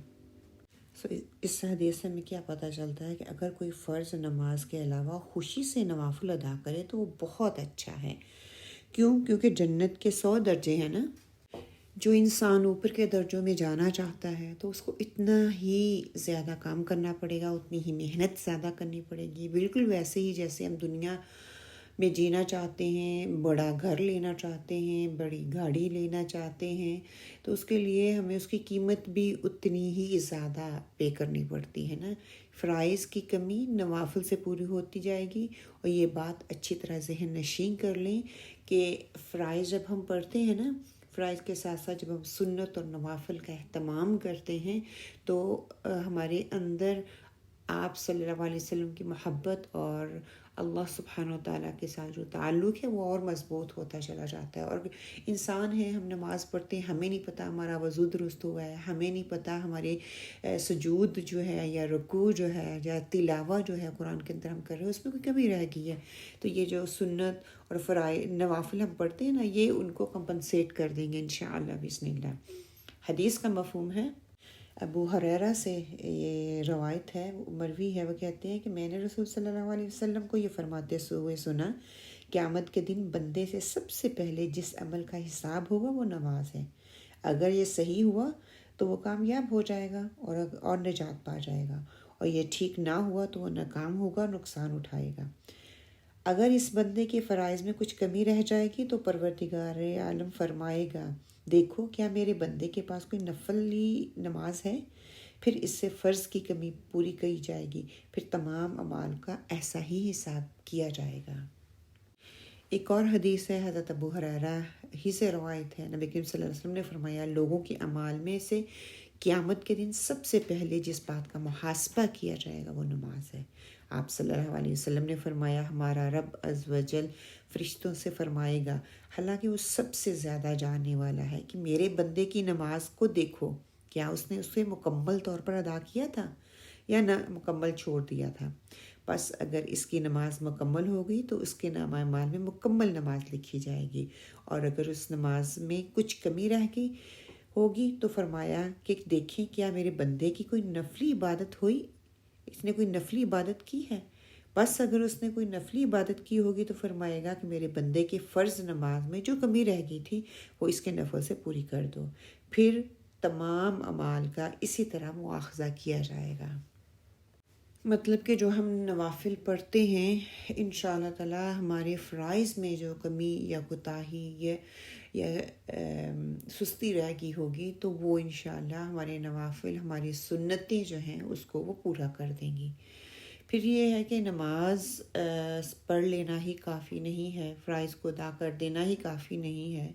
اس حدیث سے ہمیں کیا پتہ چلتا ہے کہ اگر کوئی فرض نماز کے علاوہ خوشی سے نوافل ادا کرے تو وہ بہت اچھا ہے۔ کیونکہ جنت کے 100 درجے ہیں نا۔ جو انسان اوپر کے درجوں میں جانا چاہتا ہے تو اس کو اتنا ہی زیادہ کام کرنا پڑے گا، اتنی ہی محنت زیادہ کرنی پڑے گی، بالکل ویسے ہی جیسے ہم دنیا میں جینا چاہتے ہیں، بڑا گھر لینا چاہتے ہیں، بڑی گاڑی لینا چاہتے ہیں، تو اس کے لیے ہمیں اس کی قیمت بھی اتنی ہی زیادہ پے کرنی پڑتی ہے نا۔ فرائض کی کمی نوافل سے پوری ہوتی جائے گی، اور یہ بات اچھی طرح ذہن نشین کر لیں کہ فرائض جب ہم پڑھتے ہیں نا، فرائض کے ساتھ ساتھ جب ہم سنت اور نوافل کا اہتمام کرتے ہیں تو ہمارے اندر آپ صلی اللہ علیہ وسلم کی محبت اور اللہ سبحانہ و تعالیٰ کے ساتھ جو تعلق ہے وہ اور مضبوط ہوتا چلا جاتا ہے۔ اور انسان ہے، ہم نماز پڑھتے ہیں، ہمیں نہیں پتہ ہمارا وضو درست ہوا ہے، ہمیں نہیں پتہ ہمارے سجود جو ہے یا رکوع جو ہے یا تلاوہ جو ہے قرآن کے اندر ہم کر رہے ہیں اس میں کوئی کمی رہ گئی ہے، تو یہ جو سنت اور فرائض نوافل ہم پڑھتے ہیں نا یہ ان کو کمپنسیٹ کر دیں گے انشاءاللہ بسم اللہ۔ حدیث کا مفہوم ہے ابو ہریرہ سے یہ روایت ہے، مروی ہے، وہ کہتے ہیں کہ میں نے رسول صلی اللہ علیہ وسلم کو یہ فرماتے ہوئے سنا، قیامت کے دن بندے سے سب سے پہلے جس عمل کا حساب ہوگا وہ نماز ہے، اگر یہ صحیح ہوا تو وہ کامیاب ہو جائے گا اور نجات پا جائے گا، اور یہ ٹھیک نہ ہوا تو وہ ناکام ہوگا، نقصان اٹھائے گا۔ اگر اس بندے کے فرائض میں کچھ کمی رہ جائے گی تو پروردگار عالم فرمائے گا، دیکھو کیا میرے بندے کے پاس کوئی نفلی نماز ہے، پھر اس سے فرض کی کمی پوری کی جائے گی، پھر تمام اعمال کا ایسا ہی حساب کیا جائے گا۔ ایک اور حدیث ہے، حضرت ابو ہریرہ ہی سے روایت ہے، نبی کریم صلی اللہ علیہ وسلم نے فرمایا، لوگوں کے اعمال میں سے قیامت کے دن سب سے پہلے جس بات کا محاسبہ کیا جائے گا وہ نماز ہے۔ آپ صلی اللہ علیہ وسلم نے فرمایا، ہمارا رب عز و جل فرشتوں سے فرمائے گا، حالانکہ وہ سب سے زیادہ جاننے والا ہے، کہ میرے بندے کی نماز کو دیکھو، کیا اس نے اسے مکمل طور پر ادا کیا تھا یا نہ مکمل چھوڑ دیا تھا۔ بس اگر اس کی نماز مکمل ہو گئی تو اس کے نامہ اعمال میں مکمل نماز لکھی جائے گی، اور اگر اس نماز میں کچھ کمی رہ گئی ہوگی تو فرمایا کہ دیکھیں کیا میرے بندے کی کوئی نفلی عبادت ہوئی، اس نے کوئی نفلی عبادت کی ہے۔ بس اگر اس نے کوئی نفلی عبادت کی ہوگی تو فرمائے گا کہ میرے بندے کے فرض نماز میں جو کمی رہ گئی تھی وہ اس کے نفل سے پوری کر دو، پھر تمام اعمال کا اسی طرح مواخذہ کیا جائے گا۔ مطلب کہ جو ہم نوافل پڑھتے ہیں انشاءاللہ تعالی ہمارے فرائض میں جو کمی یا کوتاہی یا سستی رہ گئی ہوگی تو وہ انشاءاللہ ہمارے نوافل، ہماری سنتیں جو ہیں اس کو وہ پورا کر دیں گی۔ پھر یہ ہے کہ نماز پڑھ لینا ہی کافی نہیں ہے، فرائض کو ادا کر دینا ہی کافی نہیں ہے،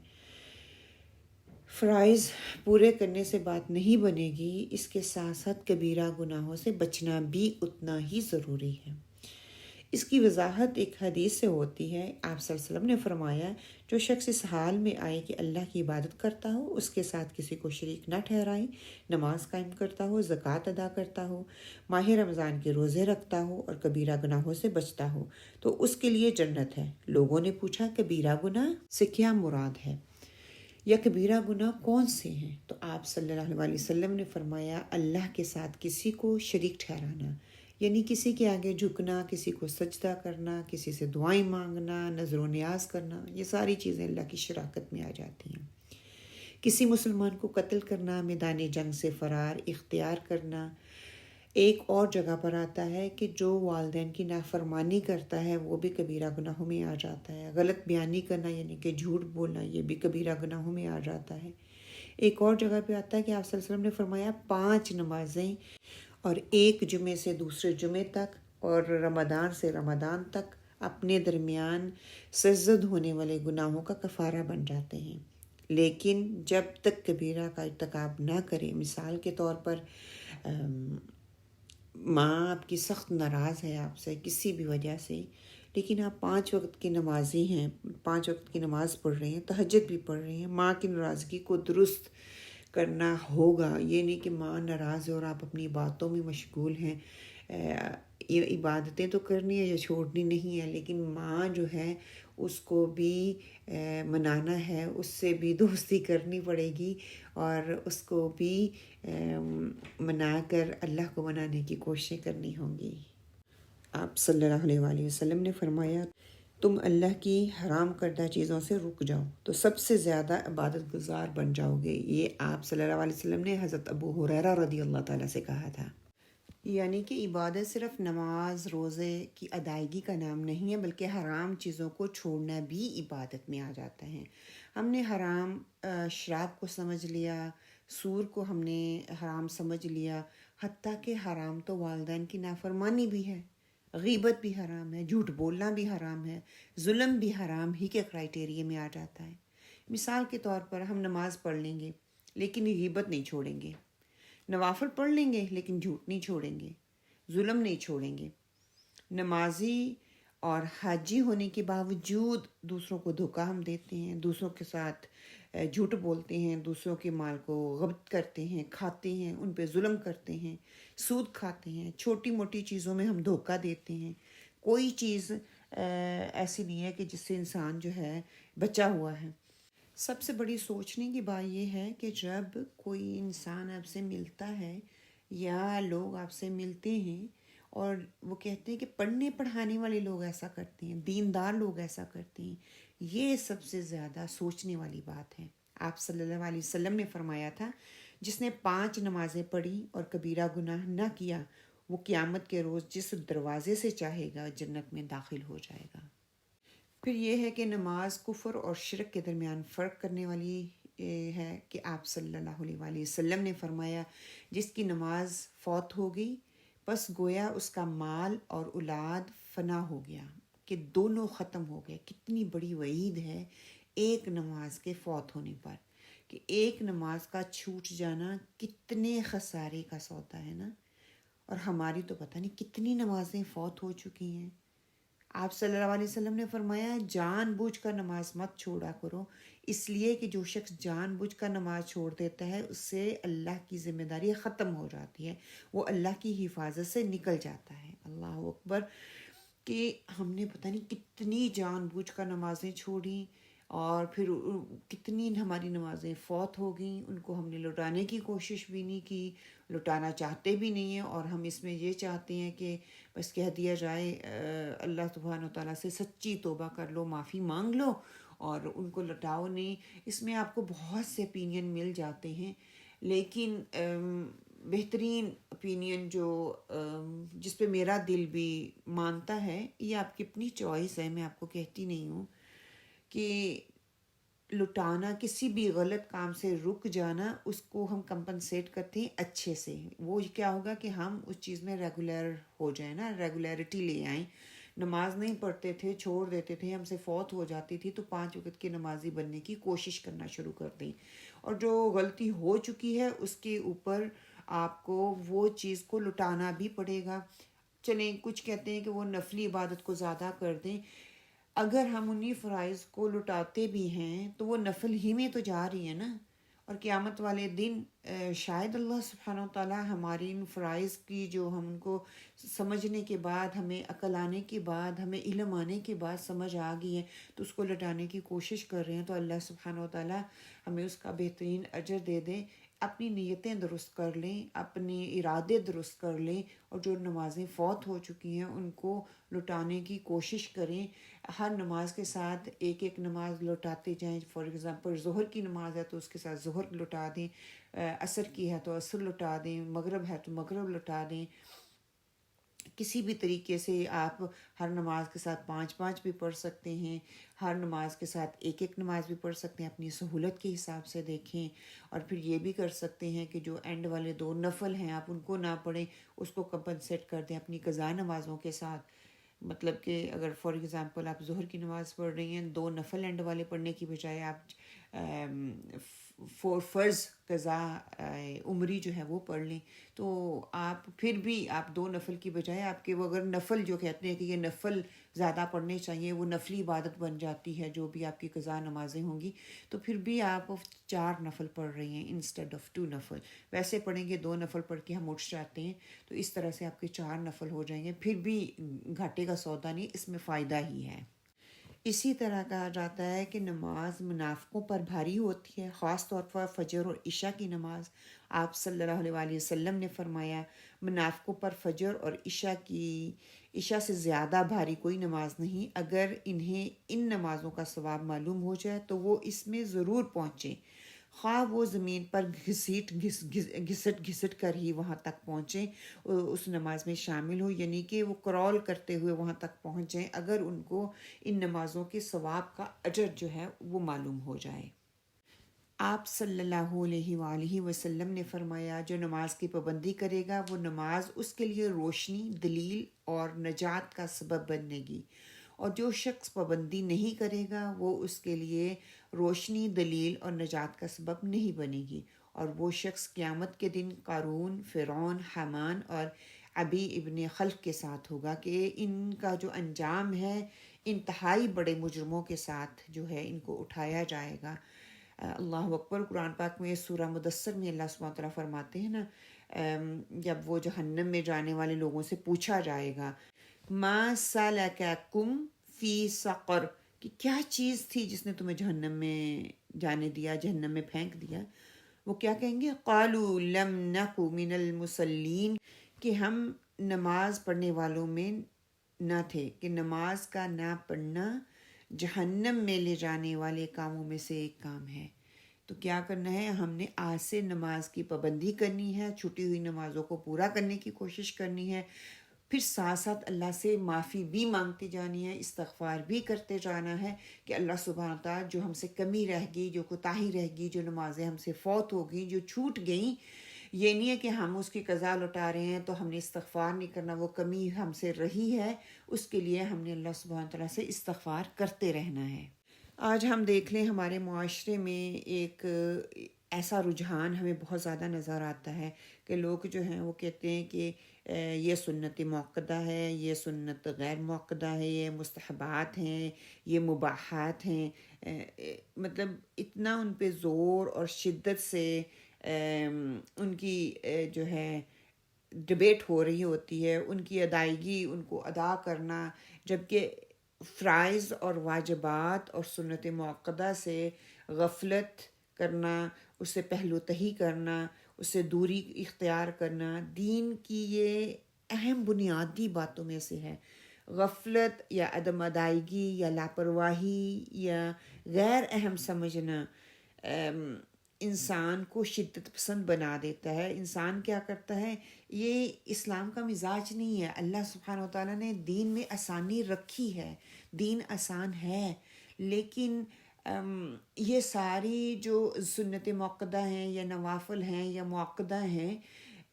فرائض پورے کرنے سے بات نہیں بنے گی، اس کے ساتھ ساتھ کبیرہ گناہوں سے بچنا بھی اتنا ہی ضروری ہے۔ اس کی وضاحت ایک حدیث سے ہوتی ہے، آپ صلی اللہ علیہ وسلم نے فرمایا، جو شخص اس حال میں آئے کہ اللہ کی عبادت کرتا ہو، اس کے ساتھ کسی کو شریک نہ ٹھہرائے، نماز قائم کرتا ہو، زکوٰۃ ادا کرتا ہو، ماہ رمضان کے روزے رکھتا ہو اور کبیرہ گناہوں سے بچتا ہو تو اس کے لیے جنت ہے۔ لوگوں نے پوچھا کبیرہ گناہ سے کیا مراد ہے یا کبیرہ گناہ کون سے ہیں؟ تو آپ صلی اللہ علیہ وسلم نے فرمایا، اللہ کے ساتھ کسی کو شریک ٹھہرانا، یعنی کسی کے آگے جھکنا، کسی کو سجدہ کرنا، کسی سے دعائیں مانگنا، نظر و نیاز کرنا، یہ ساری چیزیں اللہ کی شراکت میں آ جاتی ہیں۔ کسی مسلمان کو قتل کرنا، میدان جنگ سے فرار اختیار کرنا۔ ایک اور جگہ پر آتا ہے کہ جو والدین کی نافرمانی کرتا ہے وہ بھی کبیرہ گناہوں میں آ جاتا ہے۔ غلط بیانی کرنا یعنی کہ جھوٹ بولنا، یہ بھی کبیرہ گناہوں میں آ جاتا ہے۔ ایک اور جگہ پہ آتا ہے کہ آپ صلی اللہ علیہ وسلم نے فرمایا 5 نمازیں اور ایک جمعے سے دوسرے جمعے تک اور رمضان سے رمضان تک اپنے درمیان سرزد ہونے والے گناہوں کا کفارہ بن جاتے ہیں، لیکن جب تک کبیرہ کا ارتکاب نہ کرے، مثال کے طور پر ماں آپ کی سخت ناراض ہے آپ سے کسی بھی وجہ سے، لیکن آپ 5 وقت کی نمازی ہیں، 5 وقت کی نماز پڑھ رہے ہیں، تہجد بھی پڑھ رہے ہیں، ماں کی ناراضگی کو درست کرنا ہوگا، یہ نہیں کہ ماں ناراض ہے اور آپ اپنی باتوں میں مشغول ہیں۔ یہ عبادتیں تو کرنی ہے یا چھوڑنی نہیں ہے، لیکن ماں جو ہے اس کو بھی منانا ہے، اس سے بھی دوستی کرنی پڑے گی اور اس کو بھی منا کر اللہ کو منانے کی کوششیں کرنی ہوں گی۔ آپ صلی اللہ علیہ وآلہ وسلم نے فرمایا، تم اللہ کی حرام کردہ چیزوں سے رک جاؤ تو سب سے زیادہ عبادت گزار بن جاؤ گے۔ یہ آپ صلی اللہ علیہ وسلم نے حضرت ابو ہریرہ رضی اللہ تعالیٰ سے کہا تھا۔ یعنی کہ عبادت صرف نماز روزے کی ادائیگی کا نام نہیں ہے، بلکہ حرام چیزوں کو چھوڑنا بھی عبادت میں آ جاتا ہے۔ ہم نے حرام شراب کو سمجھ لیا، سور کو ہم نے حرام سمجھ لیا، حتیٰ کہ حرام تو والدین کی نافرمانی بھی ہے، غیبت بھی حرام ہے، جھوٹ بولنا بھی حرام ہے، ظلم بھی حرام ہی کے کرائٹیریا میں آ جاتا ہے۔ مثال کے طور پر ہم نماز پڑھ لیں گے لیکن غیبت نہیں چھوڑیں گے، نوافل پڑھ لیں گے لیکن جھوٹ نہیں چھوڑیں گے، ظلم نہیں چھوڑیں گے، نمازی اور حاجی ہونے کے باوجود دوسروں کو دھوکہ ہم دیتے ہیں، دوسروں کے ساتھ جھوٹ بولتے ہیں، دوسروں کے مال کو غبط کرتے ہیں، کھاتے ہیں، ان پہ ظلم کرتے ہیں، سود کھاتے ہیں، چھوٹی موٹی چیزوں میں ہم دھوکہ دیتے ہیں۔ کوئی چیز ایسی نہیں ہے کہ جس سے انسان جو ہے بچا ہوا ہے۔ سب سے بڑی سوچنے کی بات یہ ہے کہ جب کوئی انسان آپ سے ملتا ہے یا لوگ آپ سے ملتے ہیں اور وہ کہتے ہیں کہ پڑھنے پڑھانے والے لوگ ایسا کرتے ہیں، دیندار لوگ ایسا کرتے ہیں، یہ سب سے زیادہ سوچنے والی بات ہے۔ آپ صلی اللہ علیہ وسلم نے فرمایا تھا، جس نے 5 نمازیں پڑھی اور کبیرہ گناہ نہ کیا، وہ قیامت کے روز جس دروازے سے چاہے گا جنت میں داخل ہو جائے گا۔ پھر یہ ہے کہ نماز کفر اور شرک کے درمیان فرق کرنے والی ہے کہ آپ صلی اللہ علیہ وآلہ وسلم نے فرمایا، جس کی نماز فوت ہو گئی بس گویا اس کا مال اور اولاد فنا ہو گیا، کہ دونوں ختم ہو گئے۔ کتنی بڑی وعید ہے ایک نماز کے فوت ہونے پر، کہ ایک نماز کا چھوٹ جانا کتنے خسارے کا سودا ہے نا۔ اور ہماری تو پتہ نہیں کتنی نمازیں فوت ہو چکی ہیں۔ آپ صلی اللہ علیہ وسلم نے فرمایا، جان بوجھ کر نماز مت چھوڑا کرو، اس لیے کہ جو شخص جان بوجھ کر نماز چھوڑ دیتا ہے اس سے اللہ کی ذمہ داری ختم ہو جاتی ہے، وہ اللہ کی حفاظت سے نکل جاتا ہے۔ اللہ اکبر، کہ ہم نے پتہ نہیں کتنی جان بوجھ کر نمازیں چھوڑیں اور پھر کتنی ہماری نمازیں فوت ہو گئیں، ان کو ہم نے لوٹانے کی کوشش بھی نہیں کی، لوٹانا چاہتے بھی نہیں ہیں، اور ہم اس میں یہ چاہتے ہیں کہ بس کہہ دیا جائے اللہ سبحانہ و تعالیٰ سے سچی توبہ کر لو، معافی مانگ لو اور ان کو لوٹاؤ نہیں۔ اس میں آپ کو بہت سے اپینین مل جاتے ہیں، لیکن بہترین اپینین جو جس پہ میرا دل بھی مانتا ہے، یہ آپ کی اپنی چوائس ہے، میں آپ کو کہتی نہیں ہوں، کہ لٹانا، کسی بھی غلط کام سے رک جانا، اس کو ہم کمپنسیٹ کرتے ہیں اچھے سے۔ وہ کیا ہوگا کہ ہم اس چیز میں ریگولر ہو جائیں نا، ریگولیرٹی لے آئیں۔ نماز نہیں پڑھتے تھے، چھوڑ دیتے تھے، ہم سے فوت ہو جاتی تھی، تو 5 وقت کی نمازی بننے کی کوشش کرنا شروع کر دیں، اور جو غلطی ہو چکی ہے اس کے اوپر آپ کو وہ چیز کو لٹانا بھی پڑے گا۔ چلیں کچھ کہتے ہیں کہ وہ نفلی عبادت کو زیادہ کر دیں، اگر ہم انہی فرائض کو لٹاتے بھی ہیں تو وہ نفل ہی میں تو جا رہی ہیں نا، اور قیامت والے دن شاید اللہ سبحانہ و تعالیٰ ہماری ان فرائض کی جو ہم ان کو سمجھنے کے بعد، ہمیں عقل آنے کے بعد، ہمیں علم آنے کے بعد سمجھ آ گئی ہے تو اس کو لٹانے کی کوشش کر رہے ہیں، تو اللہ سبحانہ و تعالیٰ ہمیں اس کا بہترین اجر دے دیں۔ اپنی نیتیں درست کر لیں، اپنے ارادے درست کر لیں، اور جو نمازیں فوت ہو چکی ہیں ان کو لٹانے کی کوشش کریں۔ ہر نماز کے ساتھ ایک ایک نماز لوٹاتے جائیں۔ فار ایگزامپل ظہر کی نماز ہے تو اس کے ساتھ ظہر لوٹا دیں، عصر کی ہے تو عصر لوٹا دیں، مغرب ہے تو مغرب لوٹا دیں۔ کسی بھی طریقے سے آپ ہر نماز کے ساتھ 5 بھی پڑھ سکتے ہیں، ہر نماز کے ساتھ ایک ایک نماز بھی پڑھ سکتے ہیں، اپنی سہولت کے حساب سے دیکھیں۔ اور پھر یہ بھی کر سکتے ہیں کہ جو اینڈ والے 2 نفل ہیں آپ ان کو نہ پڑھیں، اس کو کمپنسیٹ کر دیں اپنی قضا نمازوں کے ساتھ۔ مطلب کہ اگر فار ایگزامپل آپ ظہر کی نماز پڑھ رہی ہیں، 2 نفل اینڈ والے پڑھنے کی بجائے آپ فرض قضا عمری جو ہے وہ پڑھ لیں، تو آپ پھر بھی آپ 2 نفل کی بجائے آپ کے وہ اگر نفل جو کہتے ہیں کہ یہ نفل زیادہ پڑھنے چاہیے، وہ نفلی عبادت بن جاتی ہے جو بھی آپ کی قضا نمازیں ہوں گی، تو پھر بھی آپ 4 نفل پڑھ رہی ہیں انسٹیڈ آف 2 نفل۔ ویسے پڑھیں گے 2 نفل پڑھ کے ہم اٹھ جاتے ہیں، تو اس طرح سے آپ کے 4 نفل ہو جائیں گے، پھر بھی گھاٹے کا سودا نہیں، اس میں فائدہ ہی ہے۔ اسی طرح کہا جاتا ہے کہ نماز منافقوں پر بھاری ہوتی ہے، خاص طور پر فجر اور عشاء کی نماز۔ آپ صلی اللہ علیہ وآلہ وسلم نے فرمایا، منافقوں پر فجر اور عشاء سے زیادہ بھاری کوئی نماز نہیں، اگر انہیں ان نمازوں کا ثواب معلوم ہو جائے تو وہ اس میں ضرور پہنچیں، خواہ وہ زمین پر گھسٹ کر ہی وہاں تک پہنچیں، اس نماز میں شامل ہو، یعنی کہ وہ کرول کرتے ہوئے وہاں تک پہنچ جائیں اگر ان کو ان نمازوں کے ثواب کا اجر جو ہے وہ معلوم ہو جائے۔ آپ صلی اللہ علیہ وآلہ وسلم نے فرمایا، جو نماز کی پابندی کرے گا وہ نماز اس کے لیے روشنی، دلیل اور نجات کا سبب بنے گی، اور جو شخص پابندی نہیں کرے گا وہ اس کے لیے روشنی، دلیل اور نجات کا سبب نہیں بنے گی، اور وہ شخص قیامت کے دن قارون، فرعون، حامان اور ابی ابن خلف کے ساتھ ہوگا، کہ ان کا جو انجام ہے انتہائی بڑے مجرموں کے ساتھ جو ہے ان کو اٹھایا جائے گا۔ اللہ اکبر۔ قرآن پاک میں سورہ مدثر میں اللہ سبحانہ وتعالیٰ فرماتے ہیں نا، جب وہ جہنم میں جانے والے لوگوں سے پوچھا جائے گا، ما سلککم فی سقر، کہ کیا چیز تھی جس نے تمہیں جہنم میں جانے دیا، جہنم میں پھینک دیا، وہ کیا کہیں گے؟ قالوا لم نک من المصلین، کہ ہم نماز پڑھنے والوں میں نہ تھے، کہ نماز کا نہ پڑھنا جہنم میں لے جانے والے کاموں میں سے ایک کام ہے۔ تو کیا کرنا ہے؟ ہم نے آج سے نماز کی پابندی کرنی ہے، چھٹی ہوئی نمازوں کو پورا کرنے کی کوشش کرنی ہے، پھر ساتھ ساتھ اللہ سے معافی بھی مانگتی جانی ہے، استغفار بھی کرتے جانا ہے کہ اللہ سبحانہ تعالیٰ جو ہم سے کمی رہ گئی، جو کوتاہی رہ گئی، جو نمازیں ہم سے فوت ہو گئیں، جو چھوٹ گئیں، یہ نہیں ہے کہ ہم اس کی قضا لوٹا رہے ہیں تو ہم نے استغفار نہیں کرنا، وہ کمی ہم سے رہی ہے، اس کے لیے ہم نے اللہ سبحانہ تعالیٰ سے استغفار کرتے رہنا ہے۔ آج ہم دیکھ لیں ہمارے معاشرے میں ایک ایسا رجحان ہمیں بہت زیادہ نظر آتا ہے کہ لوگ جو ہیں وہ کہتے ہیں کہ یہ سنت موقدہ ہے، یہ سنت غیر موقدہ ہے، یہ مستحبات ہیں، یہ مباحات ہیں، مطلب اتنا ان پہ زور اور شدت سے ان کی جو ہے ڈبیٹ ہو رہی ہوتی ہے، ان کی ادائیگی، ان کو ادا کرنا، جبکہ فرائض اور واجبات اور سنت موقدہ سے غفلت کرنا، اس سے پہلو تہی کرنا، اس سے دوری اختیار کرنا دین کی یہ اہم بنیادی باتوں میں سے ہے۔ غفلت یا عدم ادائیگی یا لاپرواہی یا غیر اہم سمجھنا انسان کو شدت پسند بنا دیتا ہے۔ انسان کیا کرتا ہے؟ یہ اسلام کا مزاج نہیں ہے۔ اللہ سبحانہ و تعالیٰ نے دین میں آسانی رکھی ہے، دین آسان ہے، لیکن یہ ساری جو سنت موقدہ ہیں یا نوافل ہیں یا موقدہ ہیں،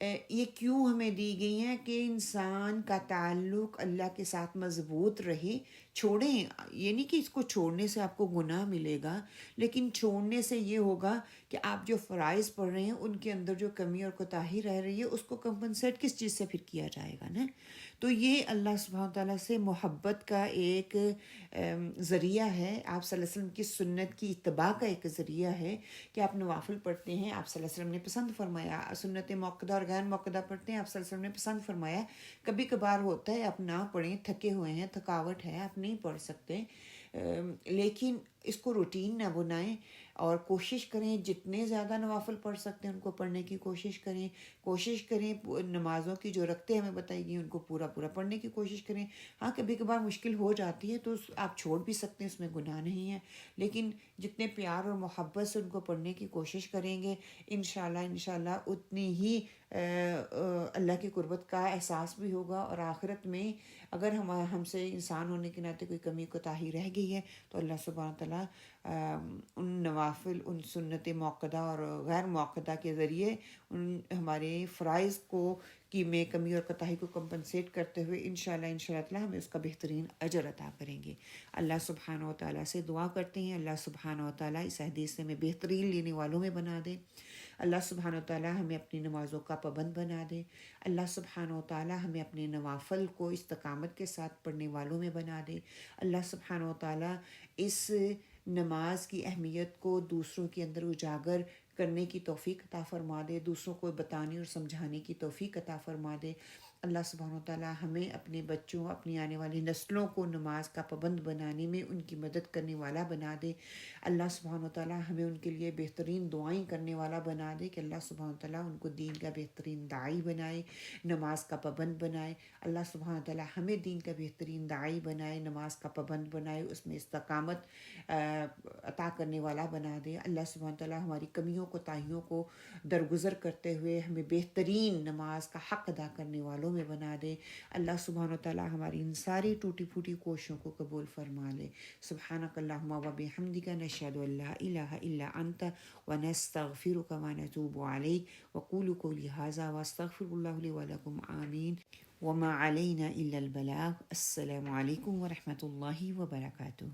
یہ کیوں ہمیں دی گئی ہیں؟ کہ انسان کا تعلق اللہ کے ساتھ مضبوط رہے۔ چھوڑیں، یہ نہیں کہ اس کو چھوڑنے سے آپ کو گناہ ملے گا، لیکن چھوڑنے سے یہ ہوگا کہ آپ جو فرائض پڑھ رہے ہیں ان کے اندر جو کمی اور کوتاہی رہ رہی ہے اس کو کمپنسیٹ کس چیز سے پھر کیا جائے گا نا۔ تو یہ اللہ سبحانہ تعالیٰ سے محبت کا ایک ذریعہ ہے، آپ صلی اللہ علیہ وسلم کی سنت کی اتباع کا ایک ذریعہ ہے کہ آپ نوافل پڑھتے ہیں، آپ صلی اللہ علیہ وسلم نے پسند فرمایا، سنت موقدہ اور غیر موقدہ پڑھتے ہیں، آپ صلی اللہ علیہ وسلم نے پسند فرمایا۔ کبھی کبھار ہوتا ہے آپ نہ پڑھیں، تھکے ہوئے ہیں، تھکاوٹ ہے، آپ نہیں پڑھ سکتے، لیکن اس کو روٹین نہ بنائیں اور کوشش کریں جتنے زیادہ نوافل پڑھ سکتے ہیں ان کو پڑھنے کی کوشش کریں نمازوں کی جو رکھتے ہمیں بتائی گئی ان کو پورا پڑھنے کی کوشش کریں۔ ہاں کبھی کبھار مشکل ہو جاتی ہے تو آپ چھوڑ بھی سکتے ہیں، اس میں گناہ نہیں ہے، لیکن جتنے پیار اور محبت سے ان کو پڑھنے کی کوشش کریں گے انشاءاللہ اتنی ہی اللہ کی قربت کا احساس بھی ہوگا، اور آخرت میں اگر ہم سے انسان ہونے کے ناطے کوئی کمی کوتاہی رہ گئی ہے تو اللہ سبحانہ تعالیٰ ان نوافل، ان سنت موقدہ اور غیر موقدہ کے ذریعے ان ہمارے فرائض کو کی میں کمی اور کوتاہی کو کمپنسیٹ کرتے ہوئے انشاءاللہ تعالیٰ ہمیں اس کا بہترین اجر عطا کریں گے۔ اللہ سبحانہ و تعالیٰ سے دعا کرتے ہیں اللہ سبحانہ و تعالیٰ اس حدیث سے ہمیں بہترین لینے والوں میں بنا دے۔ اللہ سبحانہ و تعالیٰ ہمیں اپنی نمازوں کا پابند بنا دے۔ اللہ سبحانہ و تعالیٰ ہمیں اپنے نوافل کو استقامت کے ساتھ پڑھنے والوں میں بنا دے۔ اللہ سبحانہ و تعالیٰ اس نماز کی اہمیت کو دوسروں کے اندر اجاگر کرنے کی توفیق عطا فرما دے، دوسروں کو بتانے اور سمجھانے کی توفیق عطا فرما دے۔ اللہ سبحانہ و تعالیٰ ہمیں اپنے بچوں، اپنی آنے والی نسلوں کو نماز کا پابند بنانے میں ان کی مدد کرنے والا بنا دے۔ اللہ سبحانہ و تعالیٰ ہمیں ان کے لیے بہترین دعائیں کرنے والا بنا دے کہ اللہ سبحانہ و تعالیٰ ان کو دین کا بہترین داعی بنائے، نماز کا پابند بنائے۔ اللہ سبحانہ و تعالیٰ ہمیں دین کا بہترین داعی بنائے، نماز کا پابند بنائے، اس میں استقامت عطا کرنے والا بنا دے۔ اللہ سبحانہ و تعالیٰ ہماری کمیوں کوتاہیوں کو درگزر کرتے ہوئے ہمیں بہترین نماز کا حق ادا کرنے والوں میں بنا دے۔ اللہ سبحانہ و تعالیٰ ہماری ان ساری ٹوٹی پھوٹی کوششوں کو قبول فرما لے۔ سبحانک اللہم و بحمدک، نشہد ان لا الہ الا انت ونستغفرک ونتوب الیک، وقولوا قولی ھذا واستغفر اللہ لی ولکم، آمین، وما علینا الا البلاغ۔ السلام علیکم ورحمۃ اللہ وبرکاتہ۔